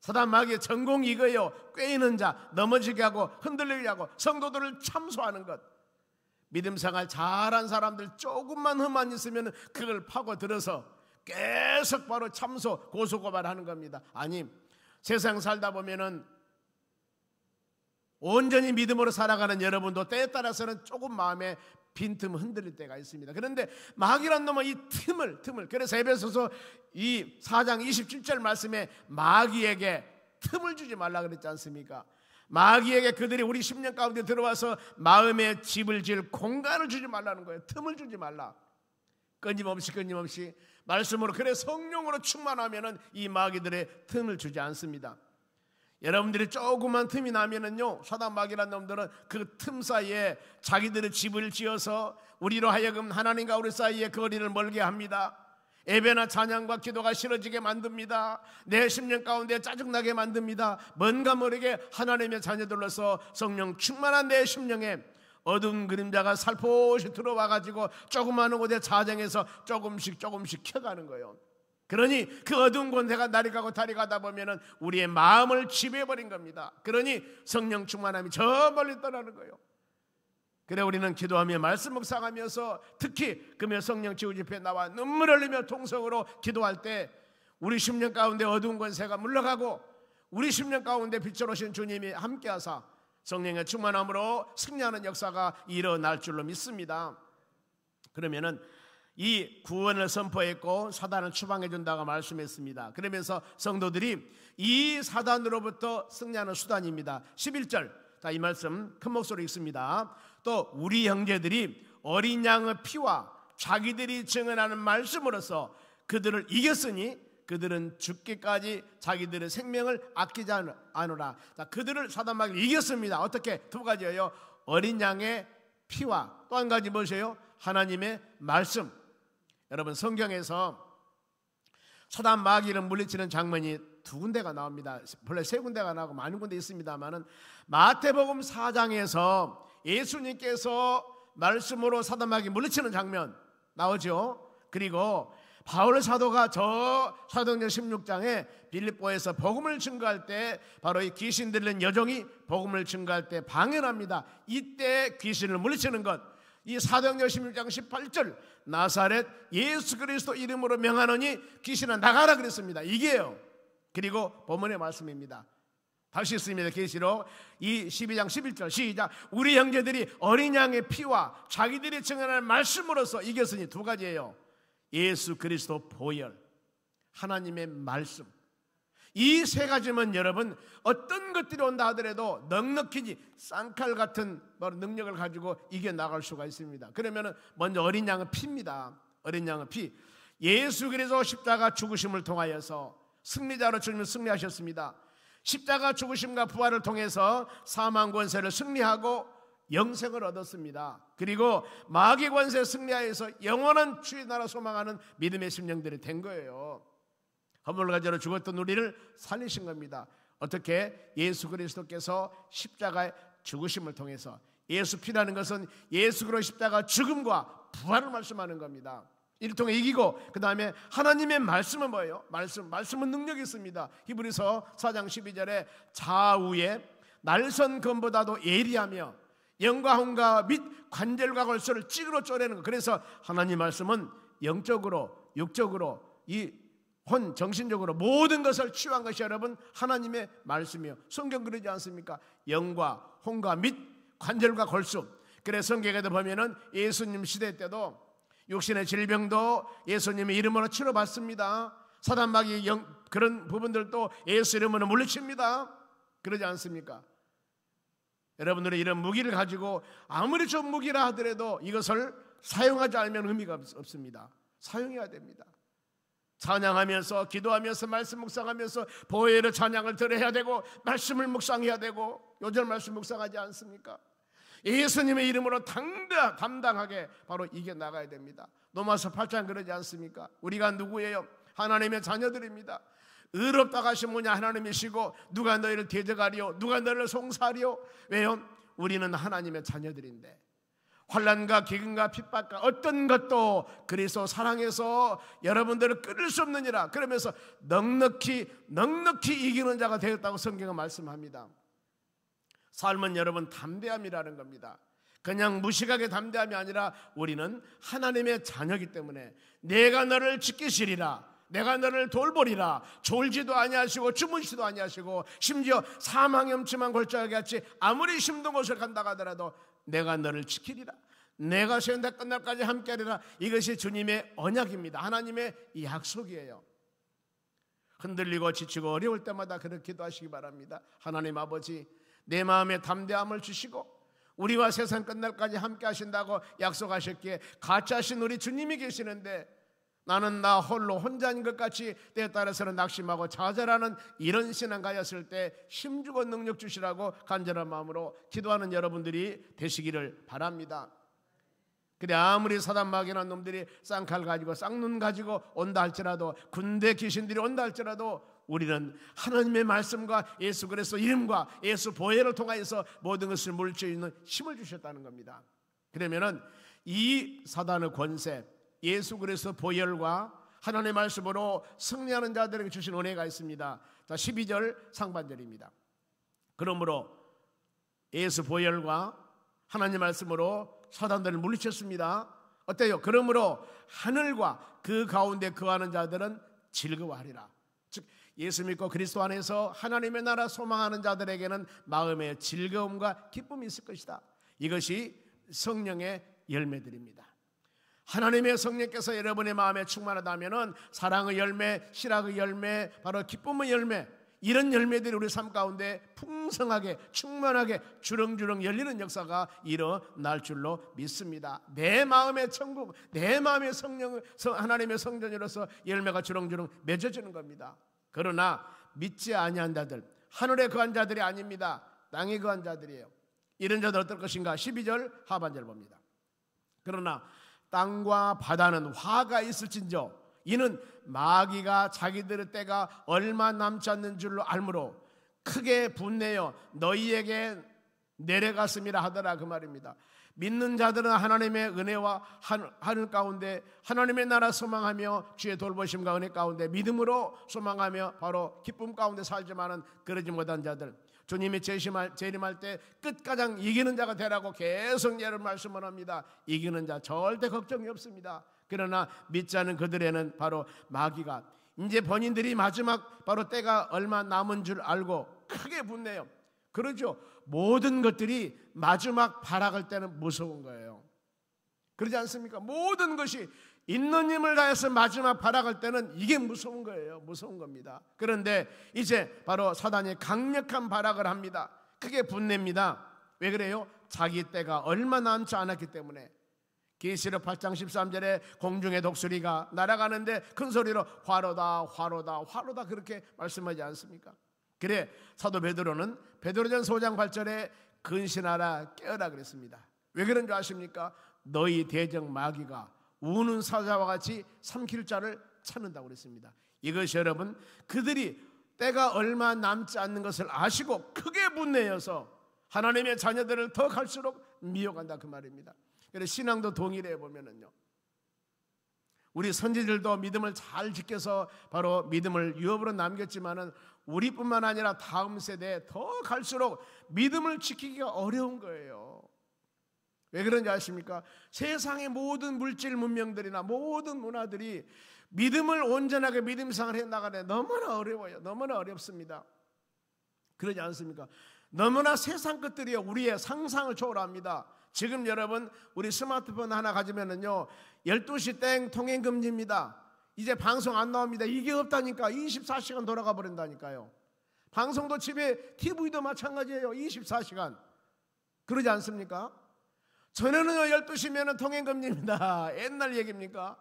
S3: 사단 마귀의 전공이 이거예요. 꾀이는 자, 넘어지게 하고 흔들리게 하고 성도들을 참소하는 것. 믿음 생활 잘한 사람들 조금만 흠만 있으면 그걸 파고들어서 계속 바로 참소 고소고발하는 겁니다. 아니, 세상 살다 보면은 온전히 믿음으로 살아가는 여러분도 때에 따라서는 조금 마음에 빈틈 흔들릴 때가 있습니다. 그런데 마귀란 놈은 이 틈을 그래서 에베소서 이 4장 27절 말씀에 마귀에게 틈을 주지 말라 그랬지 않습니까? 마귀에게 그들이 우리 심령 가운데 들어와서 마음에 집을 지을 공간을 주지 말라는 거예요. 틈을 주지 말라. 끊임없이 말씀으로, 그래 성령으로 충만하면은 이 마귀들의 틈을 주지 않습니다. 여러분들이 조그만 틈이 나면은요, 사단 마귀란 놈들은 그 틈 사이에 자기들의 집을 지어서 우리로 하여금 하나님과 우리 사이에 거리를 멀게 합니다. 예배나 찬양과 기도가 싫어지게 만듭니다. 내 심령 가운데 짜증나게 만듭니다. 뭔가 모르게 하나님의 자녀들로서 성령 충만한 내 심령에 어두운 그림자가 살포시 들어와가지고 조그마한 곳에 자정해서 조금씩 켜가는 거예요. 그러니 그 어두운 권세가 날이 가고 달이 가다 보면은 우리의 마음을 지배해버린 겁니다. 그러니 성령 충만함이 저 멀리 떠나는 거예요. 그래 우리는 기도하며 말씀 묵상하면서 특히 금요 성령 치유 집회에 나와 눈물 흘리며 통성으로 기도할 때 우리 심령 가운데 어두운 권세가 물러가고 우리 심령 가운데 빛으로 오신 주님이 함께하사 성령의 충만함으로 승리하는 역사가 일어날 줄로 믿습니다. 그러면은 이 구원을 선포했고 사단을 추방해 준다고 말씀했습니다. 그러면서 성도들이 이 사단으로부터 승리하는 수단입니다. 11절, 자, 이 말씀 큰 목소리로 읽습니다. 또 우리 형제들이 어린 양의 피와 자기들이 증언하는 말씀으로서 그들을 이겼으니 그들은 죽기까지 자기들의 생명을 아끼지 않으라. 자, 그들을 사단 마귀를 이겼습니다. 어떻게? 두 가지예요. 어린 양의 피와 또 한 가지 무엇이에요? 하나님의 말씀. 여러분 성경에서 사단 마귀를 물리치는 장면이 두 군데가 나옵니다. 본래 세 군데가 나오고 많은 군데 있습니다만은 마태복음 4장에서 예수님께서 말씀으로 사단 마귀 물리치는 장면 나오죠. 그리고 바울 사도가 저 사도행전 16장에 빌립보에서 복음을 증거할 때 바로 이 귀신 들린 여종이 복음을 증거할 때 방언합니다. 이때 귀신을 물리치는 것, 이 사도행전 16장 18절 나사렛 예수 그리스도 이름으로 명하노니 귀신아 나가라 그랬습니다. 이게요. 그리고 본문의 말씀입니다. 다시 있습니다. 계시록 이 12장 11절 시작. 우리 형제들이 어린 양의 피와 자기들이 증언하는 말씀으로서 이겼으니 두 가지예요. 예수 그리스도 보혈, 하나님의 말씀. 이 세 가지면 여러분 어떤 것들이 온다 하더라도 넉넉히 쌍칼 같은 능력을 가지고 이겨나갈 수가 있습니다. 그러면 먼저 어린 양의 피입니다. 어린 양의 피. 예수 그리스도 십자가 죽으심을 통하여서 승리자로 주님은 승리하셨습니다. 십자가 죽으심과 부활을 통해서 사망 권세를 승리하고 영생을 얻었습니다. 그리고 마귀 권세 승리하여서 영원한 주의 나라 소망하는 믿음의 심령들이 된 거예요. 허물과 죄로 죽었던 우리를 살리신 겁니다. 어떻게? 예수 그리스도께서 십자가의 죽으심을 통해서. 예수 피라는 것은 예수 그리스도 십자가 죽음과 부활을 말씀하는 겁니다. 이를 통해 이기고, 그 다음에 하나님의 말씀은 뭐예요? 말씀은 능력이 있습니다. 히브리서 4장 12절에 좌우에 날선 검보다도 예리하며 영과 혼과 및 관절과 골수를 찌그러 쪼개는 것. 그래서 하나님 말씀은 영적으로 육적으로 이 혼 정신적으로 모든 것을 치유한 것이 여러분 하나님의 말씀이요. 성경 그러지 않습니까? 영과 혼과 및 관절과 골수. 그래서 성경에도 보면은 예수님 시대 때도 육신의 질병도 예수님의 이름으로 치료받습니다. 사단 마귀 그런 부분들도 예수 이름으로 물리칩니다. 그러지 않습니까? 여러분들은 이런 무기를 가지고 아무리 좋은 무기라 하더라도 이것을 사용하지 않으면 의미가 없습니다. 사용해야 됩니다. 찬양하면서 기도하면서 말씀 묵상하면서 보혈의 찬양을 들어야 되고 말씀을 묵상해야 되고 요절 말씀 묵상하지 않습니까? 예수님의 이름으로 담당하게 바로 이겨나가야 됩니다. 로마서 8장 그러지 않습니까? 우리가 누구예요? 하나님의 자녀들입니다. 의롭다고 하신 분이 하나님이시고 누가 너희를 대적하리요? 누가 너희를 송사하리요? 왜요? 우리는 하나님의 자녀들인데 환난과 기근과 핍박과 어떤 것도 그리스도 사랑해서 여러분들을 끊을 수 없느니라. 그러면서 넉넉히 이기는 자가 되었다고 성경은 말씀합니다. 삶은 여러분 담대함이라는 겁니다. 그냥 무식하게 담대함이 아니라 우리는 하나님의 자녀이기 때문에 내가 너를 지키시리라, 내가 너를 돌보리라, 졸지도 아니하시고 주무시도 아니하시고 심지어 사망의 음침한 골짜기 같이 아무리 힘든 곳을 간다 하더라도 내가 너를 지키리라, 내가 세대 끝날까지 함께하리라. 이것이 주님의 언약입니다. 하나님의 약속이에요. 흔들리고 지치고 어려울 때마다 그렇게 기도하시기 바랍니다. 하나님 아버지, 내 마음에 담대함을 주시고 우리와 세상 끝날까지 함께 하신다고 약속하셨기에 같이 하신 우리 주님이 계시는데 나는 나 홀로 혼자인 것 같이 때에 따라서는 낙심하고 좌절하는 이런 신앙 가졌을 때 힘주고 능력 주시라고 간절한 마음으로 기도하는 여러분들이 되시기를 바랍니다. 그래 아무리 사단 마귀나 놈들이 쌍칼 가지고 쌍눈 가지고 온다 할지라도, 군대 귀신들이 온다 할지라도 우리는 하나님의 말씀과 예수 그리스도 이름과 예수 보혈을 통하여서 모든 것을 물릴 수 있는 힘을 주셨다는 겁니다. 그러면은 이 사단의 권세, 예수 그리스도 보혈과 하나님의 말씀으로 승리하는 자들에게 주신 은혜가 있습니다. 자, 12절 상반절입니다. 그러므로 예수 보혈과 하나님의 말씀으로 사단들을 물리쳤습니다. 어때요? 그러므로 하늘과 그 가운데 거하는 자들은 즐거워하리라. 즉 예수 믿고 그리스도 안에서 하나님의 나라 소망하는 자들에게는 마음의 즐거움과 기쁨이 있을 것이다. 이것이 성령의 열매들입니다. 하나님의 성령께서 여러분의 마음에 충만하다면 사랑의 열매, 실학의 열매, 바로 기쁨의 열매, 이런 열매들이 우리 삶 가운데 풍성하게 충만하게 주렁주렁 열리는 역사가 일어날 줄로 믿습니다. 내 마음의 천국, 내 마음의 성령, 하나님의 성전으로서 열매가 주렁주렁 맺어지는 겁니다. 그러나 믿지 아니한 자들, 하늘에 거한 자들이 아닙니다. 땅에 거한 자들이에요. 이런 자들 어떨 것인가? 12절 하반절 봅니다. 그러나 땅과 바다는 화가 있을진저 이는 마귀가 자기들의 때가 얼마 남지 않는 줄로 알므로 크게 분내어 너희에게 내려갔음이라 하더라, 그 말입니다. 믿는 자들은 하나님의 은혜와 하늘 가운데 하나님의 나라 소망하며 주의 돌보심과 은혜 가운데 믿음으로 소망하며 바로 기쁨 가운데 살지만은 그러지 못한 자들, 주님이 재림할 때 끝가장 이기는 자가 되라고 계속 예를 말씀을 합니다. 이기는 자 절대 걱정이 없습니다. 그러나 믿지 않은 그들에는 바로 마귀가 이제 본인들이 마지막 바로 때가 얼마 남은 줄 알고 크게 분내요. 그러죠. 모든 것들이 마지막 발악할 때는 무서운 거예요. 그러지 않습니까? 모든 것이 있는 힘을 다해서 마지막 발악할 때는 이게 무서운 거예요. 무서운 겁니다. 그런데 이제 바로 사단이 강력한 발악을 합니다. 크게 분냅니다. 왜 그래요? 자기 때가 얼마 남지 않았기 때문에. 계시록 8장 13절에 공중의 독수리가 날아가는데 큰 소리로 화로다 화로다 화로다 그렇게 말씀하지 않습니까? 그래 사도 베드로는 베드로전 5장 8절에 근신하라 깨어라 그랬습니다. 왜 그런 줄 아십니까? 너희 대적 마귀가 우는 사자와 같이 삼킬 자를 찾는다고 그랬습니다. 이것이 여러분 그들이 때가 얼마 남지 않는 것을 아시고 크게 분내어서 하나님의 자녀들을 더 갈수록 미혹한다 그 말입니다. 그래서 신앙도 동일해 보면은요, 우리 선지들도 믿음을 잘 지켜서 바로 믿음을 유업으로 남겼지만은 우리뿐만 아니라 다음 세대에 더 갈수록 믿음을 지키기가 어려운 거예요. 왜 그런지 아십니까? 세상의 모든 물질 문명들이나 모든 문화들이 믿음을 온전하게 믿음 생활을 해나가는데 너무나 어려워요. 너무나 어렵습니다. 그러지 않습니까? 너무나 세상 것들이 우리의 상상을 초월합니다. 지금 여러분 우리 스마트폰 하나 가지면은요 12시 땡 통행금지입니다. 이제 방송 안 나옵니다. 이게 없다니까. 24시간 돌아가 버린다니까요. 방송도 집에 TV도 마찬가지예요. 24시간. 그러지 않습니까? 전에는요 12시면 통행금지입니다. 옛날 얘기입니까?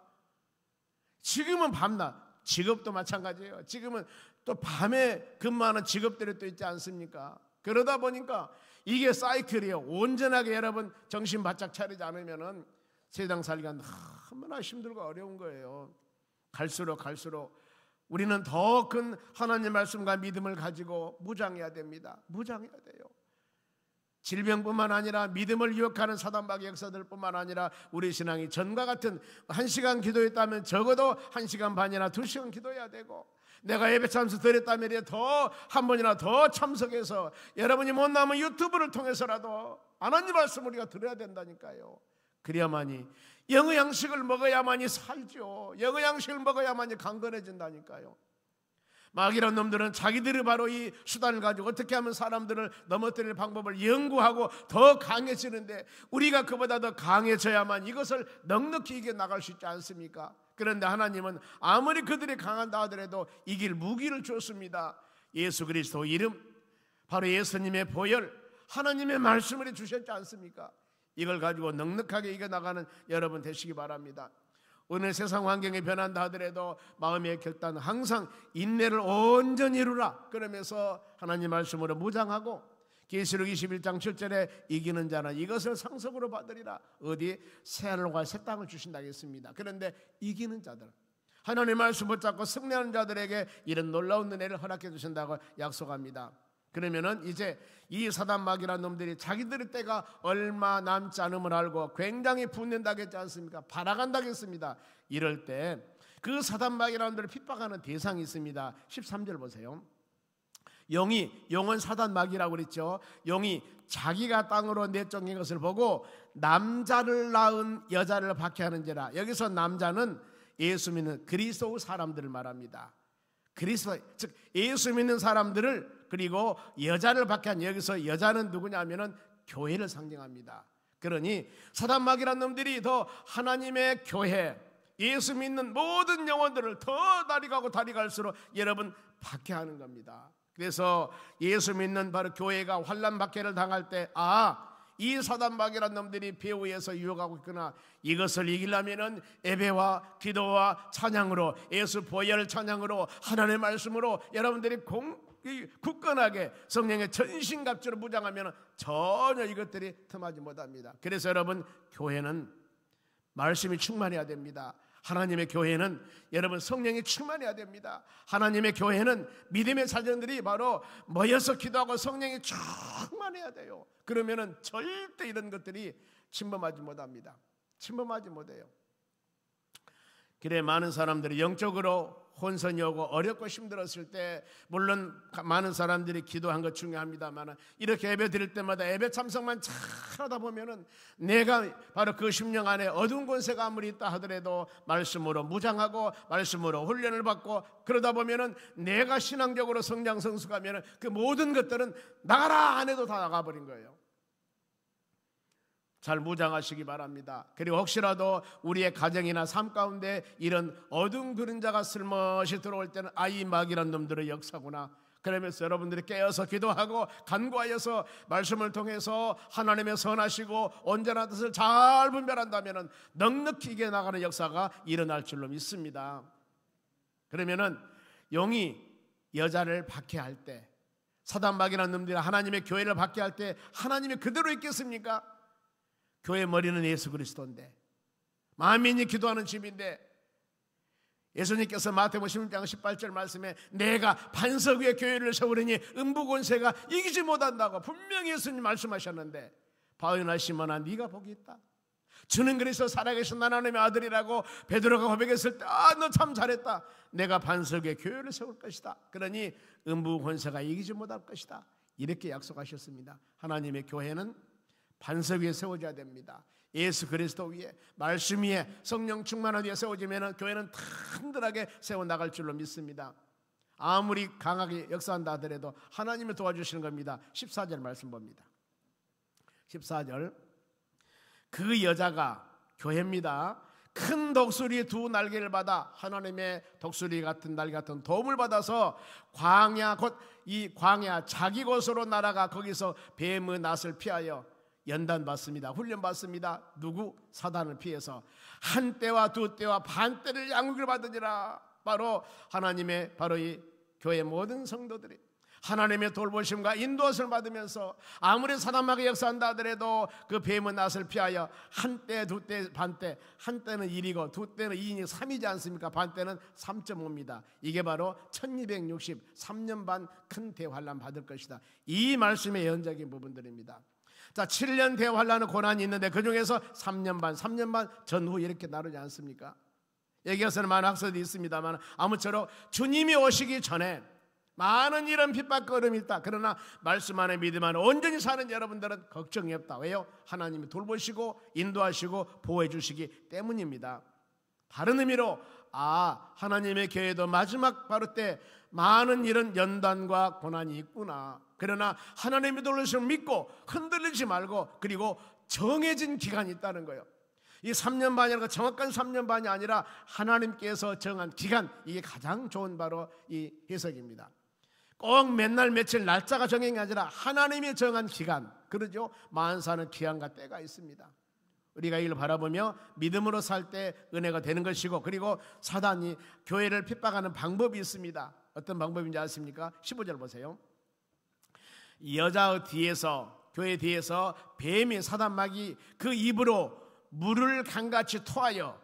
S3: 지금은 밤낮. 직업도 마찬가지예요. 지금은 또 밤에 근무하는 직업들이 또 있지 않습니까? 그러다 보니까 이게 사이클이에요. 온전하게 여러분 정신 바짝 차리지 않으면은 세상 살기가 너무나 힘들고 어려운 거예요. 갈수록 우리는 더 큰 하나님 말씀과 믿음을 가지고 무장해야 됩니다. 무장해야 돼요. 질병뿐만 아니라 믿음을 유혹하는 사단마귀 역사들뿐만 아니라 우리 신앙이 전과 같은 1시간 기도했다면 적어도 1시간 반이나 2시간 기도해야 되고 내가 예배 참석 드렸다면 더 한 번이나 더 참석해서 여러분이 못나면 유튜브를 통해서라도 하나님 말씀 우리가 들어야 된다니까요. 그래야만이 영의 양식을 먹어야만이 살죠. 영의 양식을 먹어야만이 강건해진다니까요. 마귀란 놈들은 자기들이 바로 이 수단을 가지고 어떻게 하면 사람들을 넘어뜨릴 방법을 연구하고 더 강해지는데, 우리가 그보다 더 강해져야만 이것을 넉넉히 이겨나갈 수 있지 않습니까? 그런데 하나님은 아무리 그들이 강한다 하더라도 이길 무기를 줬습니다. 예수 그리스도 이름, 바로 예수님의 보혈, 하나님의 말씀을 주셨지 않습니까? 이걸 가지고 넉넉하게 이겨나가는 여러분 되시기 바랍니다. 오늘 세상 환경이 변한다 하더라도 마음의 결단은 항상 인내를 온전히 이루라 그러면서 하나님 말씀으로 무장하고, 계시록 21장 7절에 이기는 자는 이것을 상속으로 받으리라. 어디? 새하늘과 새 땅을 주신다 했습니다. 그런데 이기는 자들, 하나님 말씀 붙잡고 승리하는 자들에게 이런 놀라운 은혜를 허락해 주신다고 약속합니다. 그러면은 이제 이 사단마귀란 놈들이 자기들의 때가 얼마 남지 않음을 알고 굉장히 분낸다고 했지 않습니까? 바라간다고 했습니다. 이럴 때 그 사단마귀란 놈들을 핍박하는 대상이 있습니다. 13절 보세요. 용은 사단마귀라고 그랬죠. 용이 자기가 땅으로 내쫓긴 것을 보고 남자를 낳은 여자를 박해하는지라. 여기서 남자는 예수 믿는 그리스도 사람들을 말합니다. 그리스도, 즉 예수 믿는 사람들을, 그리고 여자를 박해한, 여기서 여자는 누구냐면은 교회를 상징합니다. 그러니 사단마귀란 놈들이 더 하나님의 교회, 예수 믿는 모든 영혼들을 더 다리 가고 다리 갈수록 여러분 박해하는 겁니다. 그래서 예수 믿는 바로 교회가 환난 박해를 당할 때, 이 사단마귀란 놈들이 배후에서 유혹하고 있구나. 이것을 이기려면은 예배와 기도와 찬양으로, 예수 보혈 찬양으로, 하나님의 말씀으로 여러분들이 굳건하게 성령의 전신갑주로 무장하면 전혀 이것들이 틈하지 못합니다. 그래서 여러분, 교회는 말씀이 충만해야 됩니다. 하나님의 교회는 여러분 성령이 충만해야 됩니다. 하나님의 교회는 믿음의 자녀들이 바로 모여서 기도하고 성령이 충만해야 돼요. 그러면은 절대 이런 것들이 침범하지 못합니다. 침범하지 못해요. 그래, 많은 사람들이 영적으로 혼선이 오고 어렵고 힘들었을 때, 물론 많은 사람들이 기도한 것 중요합니다만, 이렇게 예배 드릴 때마다 예배 참석만 잘 하다 보면은 내가 바로 그 심령 안에 어두운 권세가 아무리 있다 하더라도 말씀으로 무장하고 말씀으로 훈련을 받고, 그러다 보면은 내가 신앙적으로 성장 성숙하면은 그 모든 것들은 나가라 안 해도 다 나가버린 거예요. 잘 무장하시기 바랍니다. 그리고 혹시라도 우리의 가정이나 삶 가운데 이런 어두운 그림자가 슬며시 들어올 때는 이 마귀란 놈들의 역사구나. 그러면서 여러분들이 깨어서 기도하고 간구하여서 말씀을 통해서 하나님의 선하시고 온전한 뜻을 잘 분별한다면 넉넉히 이겨나가는 역사가 일어날 줄로 믿습니다. 그러면은 용이 여자를 박해할 때, 사단마귀란 놈들이 하나님의 교회를 박해할 때 하나님이 그대로 있겠습니까? 교회 머리는 예수 그리스도인데, 만민이 기도하는 집인데, 예수님께서 마태복음 16장 18절 말씀에 내가 반석 위에 교회를 세우려니 음부 권세가 이기지 못한다고 분명히 예수님 말씀하셨는데, 바울이나 시몬아 네가 복이 있다. 주는 그리스도 살아계신 하나님의 아들이라고 베드로가 고백했을 때, 너 참 잘했다. 내가 반석 위에 교회를 세울 것이다. 그러니 음부 권세가 이기지 못할 것이다. 이렇게 약속하셨습니다. 하나님의 교회는 반석 위에 세워져야 됩니다. 예수 그리스도 위에, 말씀 위에, 성령 충만한 위에 세워지면 교회는 튼튼하게 세워나갈 줄로 믿습니다. 아무리 강하게 역사한다 하더라도 하나님이 도와주시는 겁니다. 14절 말씀 봅니다. 14절, 그 여자가 교회입니다. 큰 독수리 두 날개를 받아, 하나님의 독수리 같은 날개 같은 도움을 받아서 광야, 곧 이 광야 자기 곳으로 날아가 거기서 뱀의 낫을 피하여 연단 받습니다. 훈련 받습니다. 누구? 사단을 피해서 한 때와 두 때와 반 때를 양육을 받으니라. 바로 하나님의, 바로 이 교회 모든 성도들이 하나님의 돌보심과 인도하심을 받으면서 아무리 사단마귀 역사한다 하더라도 그 뱀의 낫을 피하여 한 때, 두 때, 반 때, 한 때는 1이고 두 때는 2이니 3이지 않습니까? 반 때는 3.5입니다. 이게 바로 1263년 반 큰 대환란 받을 것이다. 이 말씀의 예언적인 부분들입니다. 자, 7년 대환란의 고난이 있는데 그 중에서 3년 반 전후 이렇게 나누지 않습니까? 여기에서는 많은 학설이 있습니다만 아무쪼록 주님이 오시기 전에 많은 이런 핍박거름이 있다. 그러나 말씀 안에 믿음 안에 온전히 사는 여러분들은 걱정이 없다. 왜요? 하나님이 돌보시고 인도하시고 보호해 주시기 때문입니다. 다른 의미로 하나님의 교회도 마지막 바로 때 많은 이런 연단과 고난이 있구나. 그러나 하나님의 돌보심을 믿고 흔들리지 말고, 그리고 정해진 기간이 있다는 거예요. 이 3년 반이라고 정확한 3년 반이 아니라 하나님께서 정한 기간, 이게 가장 좋은 바로 이 해석입니다. 꼭 맨날 며칠 날짜가 정해진 게 아니라 하나님이 정한 기간, 그러죠? 만사는 기한과 때가 있습니다. 우리가 이걸 바라보며 믿음으로 살 때 은혜가 되는 것이고, 그리고 사단이 교회를 핍박하는 방법이 있습니다. 어떤 방법인지 아십니까? 15절 보세요. 여자의 뒤에서, 교회 뒤에서 뱀이, 사단마귀 그 입으로 물을 강같이 토하여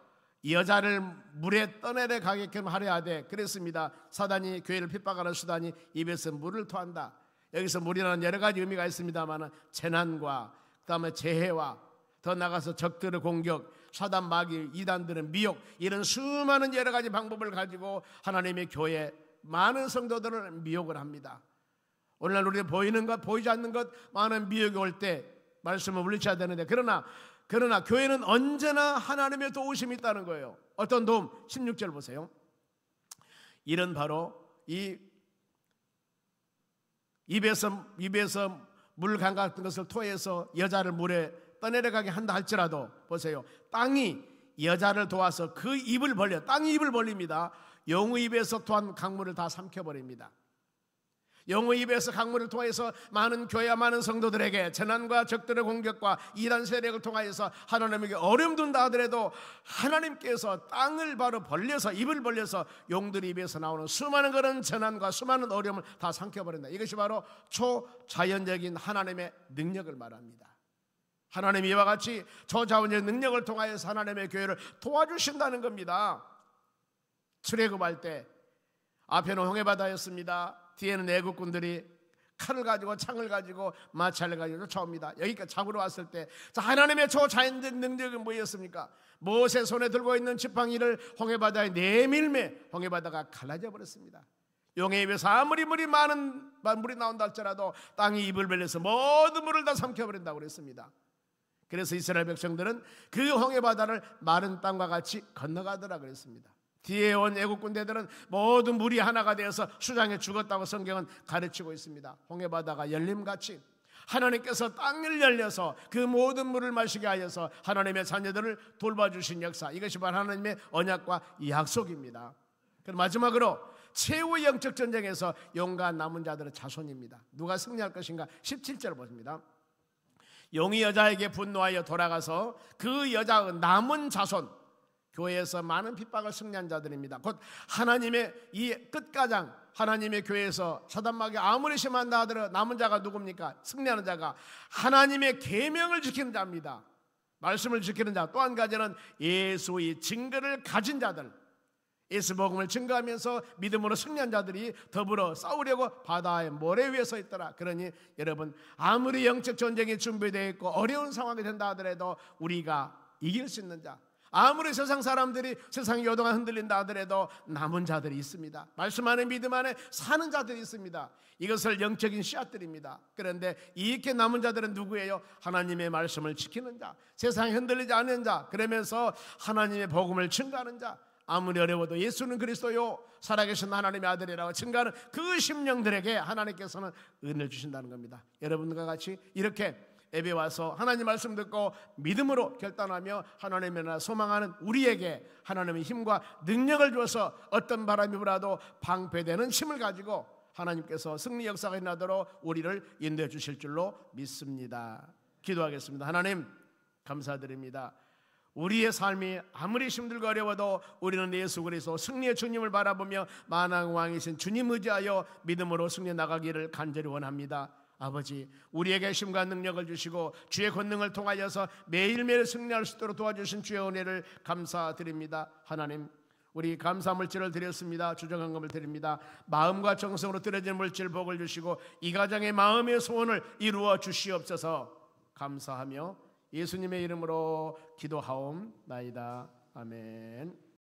S3: 여자를 물에 떠내려 가게끔 하려 하되, 그랬습니다. 사단이 교회를 핍박하는 수단이 입에서 물을 토한다. 여기서 물이라는 여러 가지 의미가 있습니다만 재난과 그 다음에 재해와 더 나가서 적들의 공격, 사단 마귀, 이단들의 미혹, 이런 수많은 여러 가지 방법을 가지고 하나님의 교회 많은 성도들을 미혹을 합니다. 오늘날 우리가 보이는 것, 보이지 않는 것, 많은 미혹이 올 때 말씀을 물리쳐야 되는데, 그러나 교회는 언제나 하나님의 도우심이 있다는 거예요. 어떤 도움? 16절 보세요. 이런 바로 이 입에서 물강 같은 것을 토해서 여자를 물에 떠내려가게 한다 할지라도, 보세요, 땅이 여자를 도와서 그 입을 벌려, 땅이 입을 벌립니다. 용의 입에서 토한 강물을 다 삼켜버립니다. 용의 입에서 강물을 통해서 많은 교회와 많은 성도들에게 재난과 적들의 공격과 이단 세력을 통하여서 하나님에게 어려움 둔다 하더라도 하나님께서 땅을 바로 벌려서, 입을 벌려서 용들의 입에서 나오는 수많은 그런 재난과 수많은 어려움을 다 삼켜버린다. 이것이 바로 초자연적인 하나님의 능력을 말합니다. 하나님이 이와 같이 초자연적인 능력을 통하여서 하나님의 교회를 도와주신다는 겁니다. 출애굽할 때 앞에는 홍해바다였습니다. 뒤에는 애국군들이 칼을 가지고 창을 가지고 마차를 가지고 쫓아옵니다. 여기까지 잡으러 왔을 때 하나님의 초자연적 능력이 뭐였습니까? 모세 손에 들고 있는 지팡이를 홍해바다에 내밀매 홍해바다가 갈라져 버렸습니다. 용의 입에서 아무리 많은 물이 나온다 할지라도 땅이 입을 벌려서 모든 물을 다 삼켜버린다고 그랬습니다. 그래서 이스라엘 백성들은 그 홍해바다를 마른 땅과 같이 건너가더라 그랬습니다. 뒤에 온 애국 군대들은 모든 물이 하나가 되어서 수장에 죽었다고 성경은 가르치고 있습니다. 홍해바다가 열림같이 하나님께서 땅을 열려서 그 모든 물을 마시게 하여서 하나님의 자녀들을 돌봐주신 역사, 이것이 바로 하나님의 언약과 약속입니다. 그럼 마지막으로 최후의 영적 전쟁에서 용감 남은 자들의 자손입니다. 누가 승리할 것인가? 17절 보십니다. 용이 여자에게 분노하여 돌아가서 그 여자의 남은 자손, 교회에서 많은 핍박을 승리한 자들입니다. 곧 하나님의 이 끝가장, 하나님의 교회에서 사단마귀 아무리 심한다 하더라도 남은 자가 누굽니까? 승리하는 자가 하나님의 계명을 지키는 자입니다. 말씀을 지키는 자. 또 한 가지는 예수의 증거를 가진 자들, 예수 복음을 증거하면서 믿음으로 승리한 자들이 더불어 싸우려고 바다의 모래 위에 서 있더라. 그러니 여러분, 아무리 영적 전쟁이 준비되어 있고 어려운 상황이 된다 하더라도 우리가 이길 수 있는 자, 아무리 세상 사람들이 세상의 요동에 흔들린다 하더라도 남은 자들이 있습니다. 말씀 안에 믿음 안에 사는 자들이 있습니다. 이것을 영적인 씨앗들입니다. 그런데 이렇게 남은 자들은 누구예요? 하나님의 말씀을 지키는 자, 세상에 흔들리지 않는 자, 그러면서 하나님의 복음을 증거하는 자, 아무리 어려워도 예수는 그리스도요 살아계신 하나님의 아들이라고 증거하는 그 심령들에게 하나님께서는 은혜를 주신다는 겁니다. 여러분과 같이 이렇게 예배 와서 하나님 말씀 듣고 믿음으로 결단하며 하나님의 나라 소망하는 우리에게 하나님의 힘과 능력을 주어서 어떤 바람이 불어도 방패되는 힘을 가지고 하나님께서 승리 역사가 일어나도록 우리를 인도해 주실 줄로 믿습니다. 기도하겠습니다. 하나님 감사드립니다. 우리의 삶이 아무리 힘들고 어려워도 우리는 예수 그리스도 승리의 주님을 바라보며 만왕 왕이신 주님 의지하여 믿음으로 승리해 나가기를 간절히 원합니다. 아버지, 우리에게 힘과 능력을 주시고 주의 권능을 통하여서 매일매일 승리할 수 있도록 도와주신 주의 은혜를 감사드립니다. 하나님, 우리 감사 물질을 드렸습니다. 주정한금을 드립니다. 마음과 정성으로 드려진 물질 복을 주시고 이 가정의 마음의 소원을 이루어 주시옵소서. 감사하며 예수님의 이름으로 기도하옵나이다. 아멘.